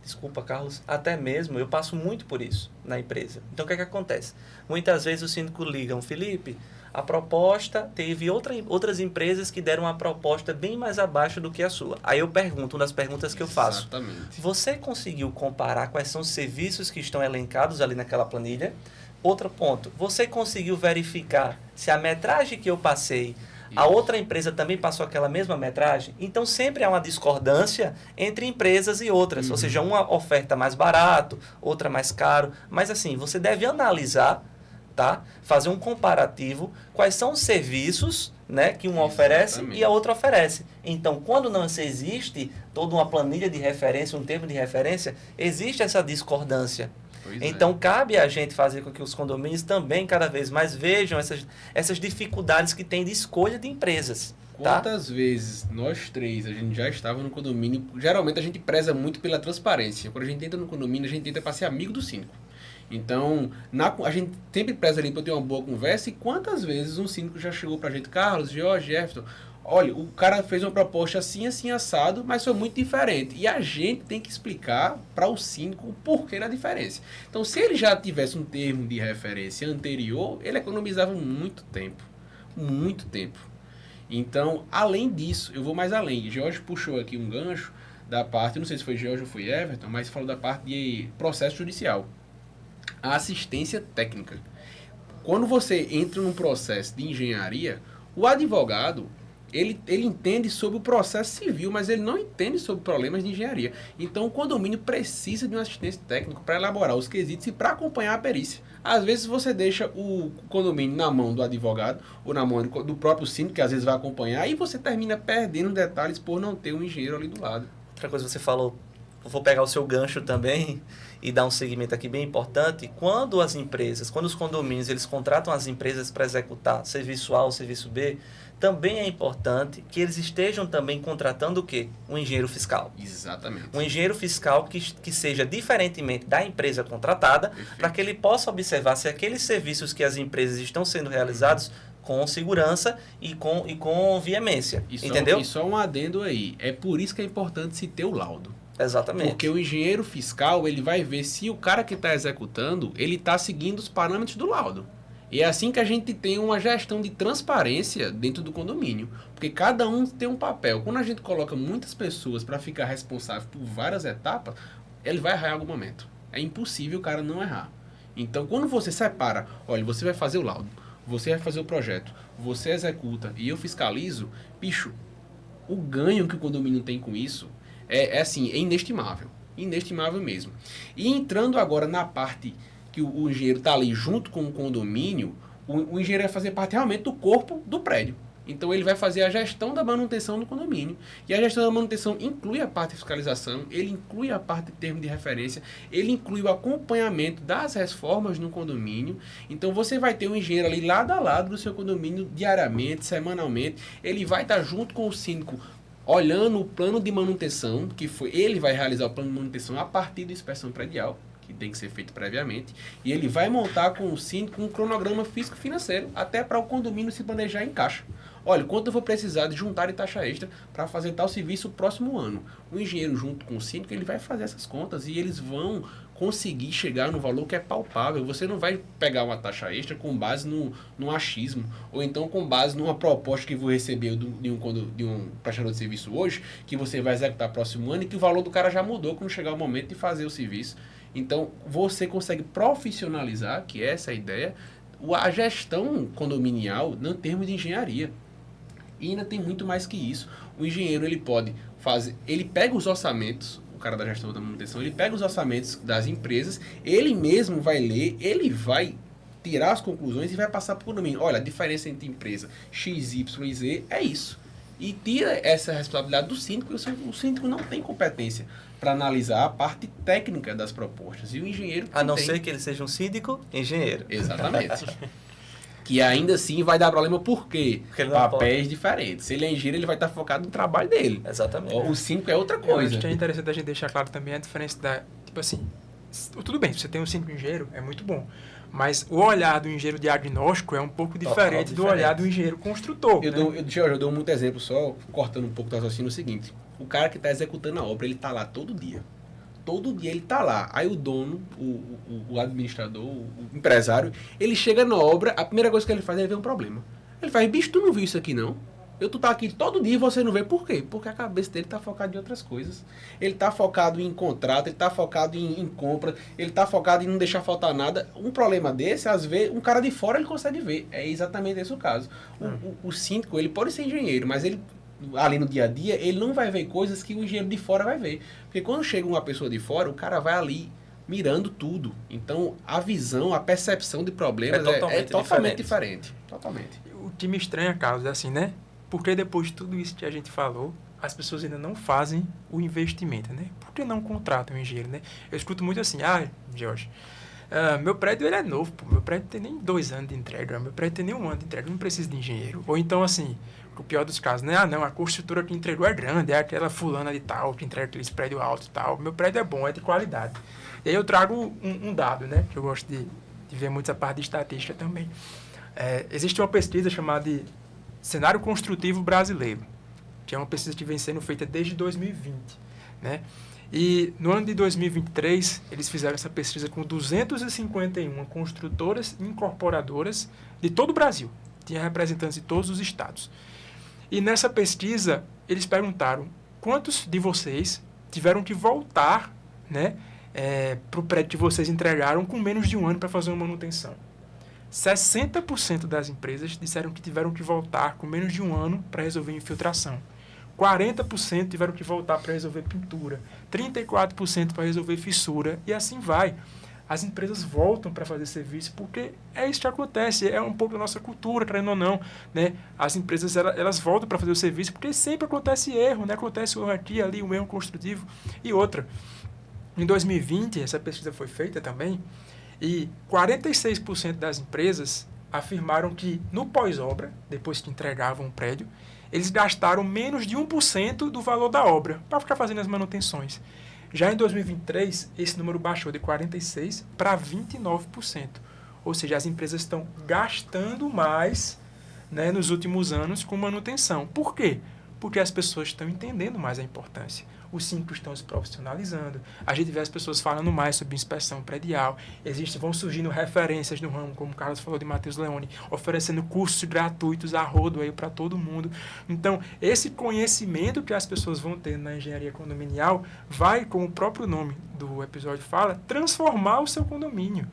desculpa, Carlos, até mesmo eu passo muito por isso na empresa. Então, o que é que acontece? Muitas vezes o síndico liga, Felipe, a proposta, teve outras empresas que deram uma proposta bem mais abaixo do que a sua. Aí eu pergunto, uma das perguntas que eu faço. Exatamente. Você conseguiu comparar quais são os serviços que estão elencados ali naquela planilha? Outro ponto, você conseguiu verificar se a metragem que eu passei, a outra empresa também passou aquela mesma metragem? Então, sempre há uma discordância entre empresas e outras. Ou seja, uma oferta mais barato, outra mais caro. Mas, assim, você deve analisar tá? Fazer um comparativo, quais são os serviços, né, que um oferece e a outra oferece. Então, quando não se existe toda uma planilha de referência, um termo de referência, existe essa discordância. Então, cabe a gente fazer com que os condomínios também, cada vez mais, vejam essas dificuldades que tem de escolha de empresas. Quantas vezes nós três, a gente já estava no condomínio, geralmente a gente preza muito pela transparência. Quando a gente entra no condomínio, a gente entra para ser amigo do síndico. Então, a gente sempre preza ali para ter uma boa conversa. E quantas vezes um síndico já chegou para a gente, Carlos, Jorge, Jefferson, olha, o cara fez uma proposta assim, assim, assado, mas foi muito diferente. E a gente tem que explicar para o síndico o porquê da diferença. Então, se ele já tivesse um termo de referência anterior, ele economizava muito tempo. Muito tempo. Então, além disso, eu vou mais além. Jorge puxou aqui um gancho da parte, não sei se foi Jorge ou foi Everton, mas falou da parte de processo judicial. A assistência técnica. Quando você entra num processo de engenharia, o advogado, ele entende sobre o processo civil, mas ele não entende sobre problemas de engenharia. Então, o condomínio precisa de um assistente técnico para elaborar os quesitos e para acompanhar a perícia. Às vezes, você deixa o condomínio na mão do advogado ou na mão do próprio síndico, que às vezes vai acompanhar, e você termina perdendo detalhes por não ter um engenheiro ali do lado. Outra coisa que você falou, eu vou pegar o seu gancho também e dar um segmento aqui bem importante. Quando os condomínios, eles contratam as empresas para executar serviço A ou serviço B, também é importante que eles estejam também contratando o quê? Um engenheiro fiscal. Exatamente. Um engenheiro fiscal que seja diferentemente da empresa contratada, para que ele possa observar se aqueles serviços que as empresas estão sendo realizados com segurança e com veemência. Entendeu? E só um adendo aí. É por isso que é importante se ter o laudo. Exatamente. Porque o engenheiro fiscal, ele vai ver se o cara que está executando, ele está seguindo os parâmetros do laudo. E é assim que a gente tem uma gestão de transparência dentro do condomínio. Porque cada um tem um papel. Quando a gente coloca muitas pessoas para ficar responsável por várias etapas, ele vai errar em algum momento. É impossível o cara não errar. Então, quando você separa, olha, você vai fazer o laudo, você vai fazer o projeto, você executa e eu fiscalizo, bicho, o ganho que o condomínio tem com isso é inestimável. Inestimável mesmo. E entrando agora na parte que o engenheiro está ali junto com o condomínio, o engenheiro vai fazer parte realmente do corpo do prédio. Então ele vai fazer a gestão da manutenção do condomínio. E a gestão da manutenção inclui a parte de fiscalização, ele inclui a parte de termo de referência, ele inclui o acompanhamento das reformas no condomínio. Então você vai ter um engenheiro ali lado a lado do seu condomínio diariamente, semanalmente. Ele vai estar junto com o síndico olhando o plano de manutenção, ele vai realizar o plano de manutenção a partir da inspeção predial, que tem que ser feito previamente, e ele vai montar com o síndico um cronograma físico-financeiro, até para o condomínio se planejar em caixa. Olha, quanto eu vou precisar de juntar de taxa extra para fazer tal serviço o próximo ano? O engenheiro junto com o síndico, ele vai fazer essas contas e eles vão conseguir chegar no valor que é palpável. Você não vai pegar uma taxa extra com base no achismo, ou então com base numa proposta que você recebeu de um prestador de serviço hoje, que você vai executar próximo ano e que o valor do cara já mudou quando chegar o momento de fazer o serviço. Então, você consegue profissionalizar, que é essa a ideia, a gestão condominial no termo de engenharia. E ainda tem muito mais que isso. O engenheiro, ele pode fazer, ele pega os orçamentos, o cara da gestão da manutenção, ele pega os orçamentos das empresas, ele mesmo vai ler, ele vai tirar as conclusões e vai passar para o condomínio. Olha, a diferença entre empresa X, Y e Z é isso. E tira essa responsabilidade do síndico, porque o síndico não tem competência para analisar a parte técnica das propostas. E o engenheiro... A não ser que ele seja um síndico engenheiro. Exatamente. Que ainda assim vai dar problema por quê? Porque ele não papéis pode. diferentes. Se ele é engenheiro, ele vai estar focado no trabalho dele. Exatamente. O síndico é outra Eu coisa. acho que é interessante a gente deixar claro também a diferença da... Tipo assim, tudo bem, se você tem um síndico engenheiro, é muito bom. Mas o olhar do engenheiro diagnóstico é um pouco diferente do olhar do engenheiro construtor. Eu dou muito exemplo, só cortando um pouco do raciocínio, o seguinte. O cara que está executando a obra, ele está lá todo dia. Todo dia ele está lá. Aí o dono, o administrador, o empresário, ele chega na obra, a primeira coisa que ele faz é ver um problema. Ele faz, bicho, tu não viu isso aqui não? Tu tá aqui todo dia e você não vê. Por quê? Porque a cabeça dele tá focada em outras coisas. Ele tá focado em contrato, ele tá focado em compra, ele tá focado em não deixar faltar nada. Um problema desse, às vezes, um cara de fora ele consegue ver. É exatamente esse o caso. O síndico, ele pode ser engenheiro, mas ele, ali no dia a dia, ele não vai ver coisas que o engenheiro de fora vai ver. Porque quando chega uma pessoa de fora, o cara vai ali mirando tudo. Então, a visão, a percepção de problemas É totalmente diferente. Totalmente. O que me estranha, Carlos, é assim, né? Porque depois de tudo isso que a gente falou, as pessoas ainda não fazem o investimento, né? Por que não contratam um engenheiro, né? Eu escuto muito assim, Jorge, meu prédio ele é novo, pô, meu prédio tem nem 2 anos de entrega, meu prédio tem nem 1 ano de entrega, não precisa de engenheiro. Ou então, assim, o pior dos casos, né? Não, a construtora que entregou é grande, é aquela fulana de tal, que entrega aqueles prédios altos e tal. Meu prédio é bom, é de qualidade. E aí eu trago um dado, né? Que eu gosto de ver muito essa parte de estatística também. Existe uma pesquisa chamada de Cenário Construtivo Brasileiro, que é uma pesquisa que vem sendo feita desde 2020, né? E no ano de 2023, eles fizeram essa pesquisa com 251 construtoras e incorporadoras de todo o Brasil. Tinha representantes de todos os estados. E nessa pesquisa, eles perguntaram quantos de vocês tiveram que voltar, né, para o prédio que vocês entregaram com menos de 1 ano para fazer uma manutenção. 60% das empresas disseram que tiveram que voltar com menos de 1 ano para resolver infiltração. 40% tiveram que voltar para resolver pintura. 34% para resolver fissura. E assim vai. As empresas voltam para fazer serviço porque é isso que acontece. É um pouco da nossa cultura, querendo ou não, né? As empresas elas voltam para fazer o serviço porque sempre acontece erro, né? Acontece um erro aqui, ali, um erro construtivo. E outra, em 2020, essa pesquisa foi feita também, e 46% das empresas afirmaram que no pós-obra, depois que entregavam o prédio, eles gastaram menos de 1% do valor da obra para ficar fazendo as manutenções. Já em 2023, esse número baixou de 46% para 29%. Ou seja, as empresas estão gastando mais, né, nos últimos anos com manutenção. Por quê? Porque as pessoas estão entendendo mais a importância. Os síndicos estão se profissionalizando. A gente vê as pessoas falando mais sobre inspeção predial. Vão surgindo referências no ramo, como o Carlos falou de Matheus Leone, oferecendo cursos gratuitos a rodo aí para todo mundo. Então, esse conhecimento que as pessoas vão ter na engenharia condominial vai, como o próprio nome do episódio fala, transformar o seu condomínio.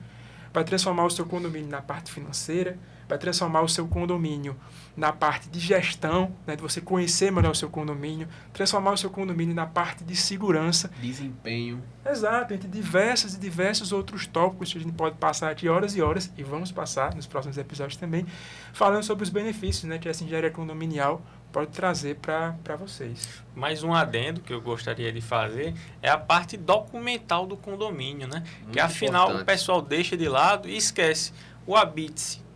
Vai transformar o seu condomínio na parte financeira, vai transformar o seu condomínio na parte de gestão, né, de você conhecer melhor o seu condomínio, transformar o seu condomínio na parte de segurança. Desempenho. Exato, entre diversos outros tópicos que a gente pode passar aqui horas e horas, e vamos passar nos próximos episódios também, falando sobre os benefícios, né, que essa engenharia condominial pode trazer para vocês. Mais um adendo que eu gostaria de fazer é a parte documental do condomínio, né? Muito que afinal importante. o pessoal deixa de lado e esquece. O habite-se.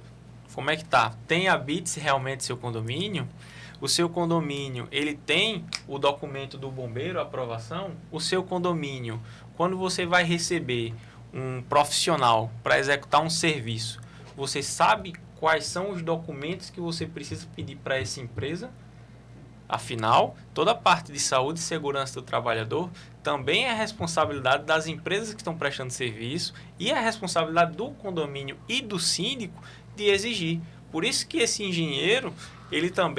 Como é que tá? Tem habite-se realmente seu condomínio? O seu condomínio, ele tem o documento do bombeiro, a aprovação? O seu condomínio, quando você vai receber um profissional para executar um serviço, você sabe quais são os documentos que você precisa pedir para essa empresa? Afinal, toda a parte de saúde e segurança do trabalhador também é responsabilidade das empresas que estão prestando serviço e é responsabilidade do condomínio e do síndico de exigir. Por isso que esse engenheiro,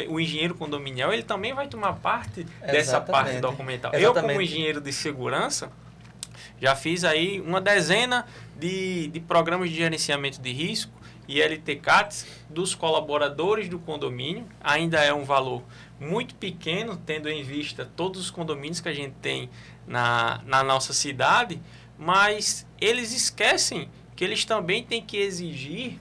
o engenheiro condominial, ele também vai tomar parte dessa parte documental. Exatamente. Eu, como engenheiro de segurança, já fiz aí uma dezena de programas de gerenciamento de risco e LTCATs dos colaboradores do condomínio. Ainda é um valor muito pequeno, tendo em vista todos os condomínios que a gente tem na nossa cidade, mas eles esquecem que eles também têm que exigir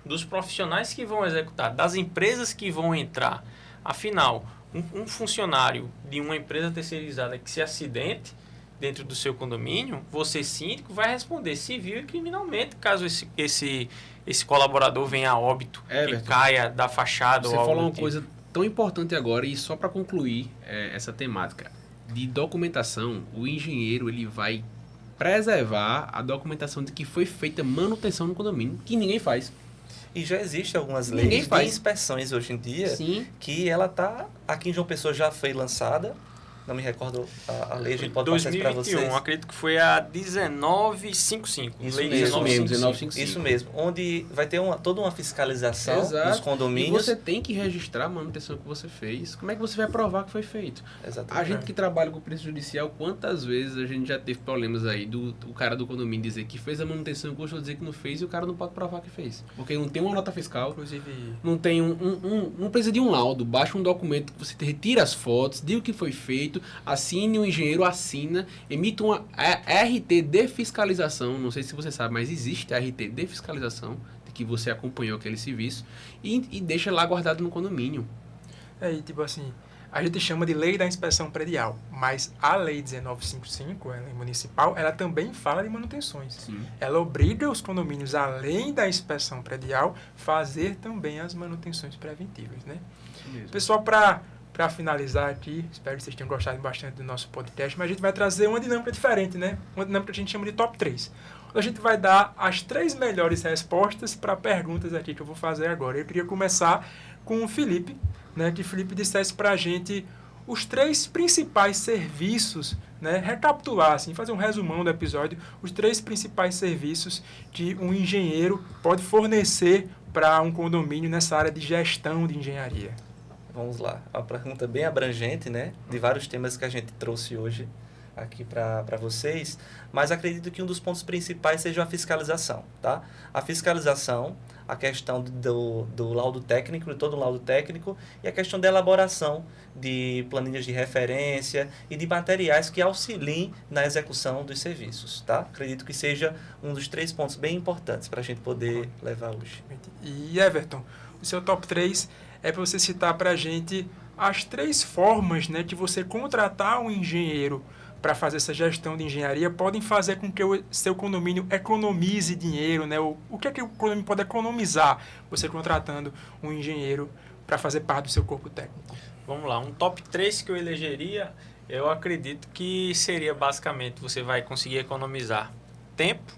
dos profissionais que vão executar, das empresas que vão entrar. Afinal, um funcionário de uma empresa terceirizada que se acidente dentro do seu condomínio, você, síndico, vai responder civil e criminalmente, caso esse colaborador venha a óbito, que caia da fachada Você ou algo falou do uma tipo. coisa tão importante agora, e só para concluir essa temática de documentação, o engenheiro ele vai preservar a documentação de que foi feita manutenção no condomínio, que ninguém faz. E já existem algumas Ninguém leis faz. de inspeções hoje em dia. Sim. Que ela tá aqui em João Pessoa já foi lançada. Não me recordo a lei, a gente pode passar isso para 2021, vocês. acredito que foi a 1955. Isso Lei mesmo, 1955. Isso mesmo, onde vai ter toda uma fiscalização dos E condomínios. você tem que registrar a manutenção que você fez. Como é que você vai provar que foi feito? Exatamente. A gente que trabalha com o preço judicial, quantas vezes a gente já teve problemas aí do cara do condomínio dizer que fez a manutenção e gostou de dizer que não fez e o cara não pode provar que fez. Porque não tem uma nota fiscal, Inclusive, não tem não precisa de um laudo, baixa um documento que você retira as fotos, diga o que foi feito escrito, assine, o engenheiro assina, emite uma RT de fiscalização, não sei se você sabe, mas existe a RT de fiscalização, de que você acompanhou aquele serviço, e deixa lá guardado no condomínio. E tipo assim, a gente chama de Lei da Inspeção Predial, mas a Lei 1955, a lei municipal, ela também fala de manutenções. Sim. Ela obriga os condomínios, além da inspeção predial, fazer também as manutenções preventivas, né? Isso mesmo. Pessoal, para finalizar aqui, espero que vocês tenham gostado bastante do nosso podcast, mas a gente vai trazer uma dinâmica diferente, né? Uma dinâmica que a gente chama de top 3. A gente vai dar as 3 melhores respostas para perguntas aqui que eu vou fazer agora. Eu queria começar com o Felipe, né? Que o Felipe dissesse para a gente os 3 principais serviços, né? Recapitular, assim, fazer um resumão do episódio, os 3 principais serviços que um engenheiro pode fornecer para um condomínio nessa área de gestão de engenharia. Vamos lá. É uma pergunta bem abrangente, né? De vários temas que a gente trouxe hoje aqui para vocês, mas acredito que um dos pontos principais seja a fiscalização, tá? A fiscalização, a questão do laudo técnico, de todo o laudo técnico, e a questão da elaboração de planilhas de referência e de materiais que auxiliem na execução dos serviços, tá? Acredito que seja um dos 3 pontos bem importantes para a gente poder levar hoje. E Everton, o seu top 3 é para você citar para a gente as 3 formas, né, que você contratar um engenheiro para fazer essa gestão de engenharia podem fazer com que o seu condomínio economize dinheiro, né? O que é que o condomínio pode economizar você contratando um engenheiro para fazer parte do seu corpo técnico? Vamos lá, um top 3 que eu elegeria, eu acredito que seria basicamente, você vai conseguir economizar tempo,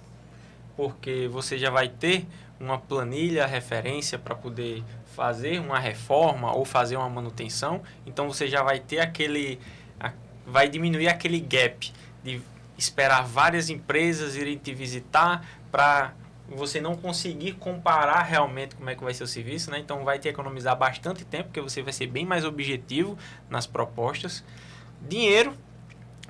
porque você já vai ter uma planilha, referência para poder fazer uma reforma ou fazer uma manutenção, então você já vai ter vai diminuir aquele gap de esperar várias empresas irem te visitar para você não conseguir comparar realmente como é que vai ser o serviço, né? Então vai te economizar bastante tempo, porque você vai ser bem mais objetivo nas propostas. Dinheiro,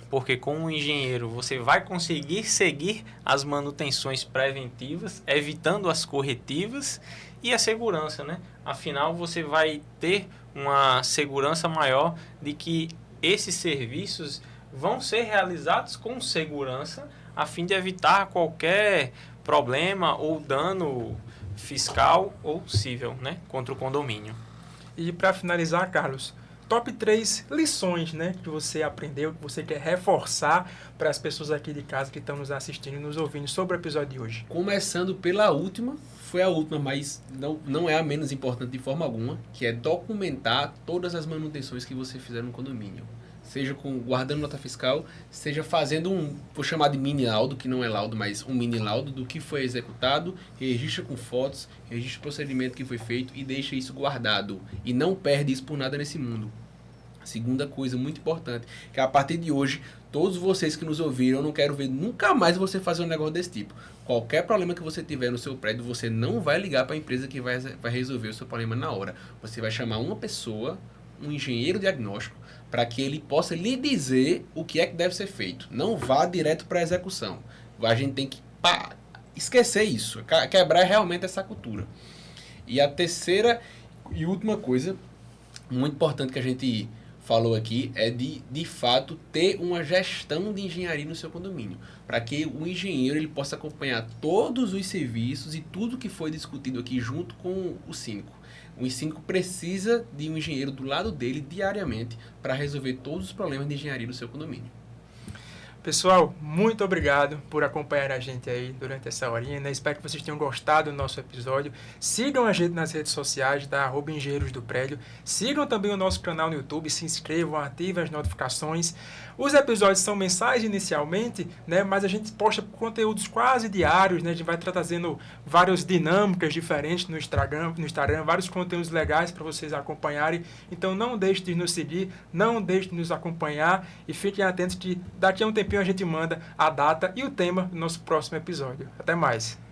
porque com um engenheiro você vai conseguir seguir as manutenções preventivas, evitando as corretivas, e a segurança, né? Afinal, você vai ter uma segurança maior de que esses serviços vão ser realizados com segurança, a fim de evitar qualquer problema ou dano fiscal ou civil, né, contra o condomínio. E para finalizar, Carlos, top 3 lições, né, que você aprendeu, que você quer reforçar para as pessoas aqui de casa que estão nos assistindo e nos ouvindo sobre o episódio de hoje. Começando pela última, foi a última, mas não é a menos importante de forma alguma, que é documentar todas as manutenções que você fizer no condomínio. Seja guardando nota fiscal, seja fazendo vou chamar de mini laudo, que não é laudo, mas um mini laudo do que foi executado, registra com fotos, registra o procedimento que foi feito e deixa isso guardado. E não perde isso por nada nesse mundo. Segunda coisa muito importante, que a partir de hoje, todos vocês que nos ouviram, eu não quero ver nunca mais você fazer um negócio desse tipo. Qualquer problema que você tiver no seu prédio, você não vai ligar para a empresa que vai resolver o seu problema na hora. Você vai chamar uma pessoa, um engenheiro diagnóstico, para que ele possa lhe dizer o que é que deve ser feito. Não vá direto para a execução. A gente tem que esquecer isso, quebrar realmente essa cultura. E a terceira e última coisa, muito importante que a gente falou aqui, é de fato ter uma gestão de engenharia no seu condomínio, para que o engenheiro ele possa acompanhar todos os serviços e tudo que foi discutido aqui junto com o síndico. O síndico precisa de um engenheiro do lado dele diariamente para resolver todos os problemas de engenharia do seu condomínio. Pessoal, muito obrigado por acompanhar a gente aí durante essa horinha, né? Espero que vocês tenham gostado do nosso episódio. Sigam a gente nas redes sociais, tá? @engenheiros do prédio. Sigam também o nosso canal no YouTube, se inscrevam, ativem as notificações. Os episódios são mensais inicialmente, né? Mas a gente posta conteúdos quase diários, né? A gente vai trazendo várias dinâmicas diferentes no Instagram, vários conteúdos legais para vocês acompanharem. Então não deixe de nos seguir, não deixe de nos acompanhar e fiquem atentos que daqui a um tempinho a gente manda a data e o tema do nosso próximo episódio. Até mais!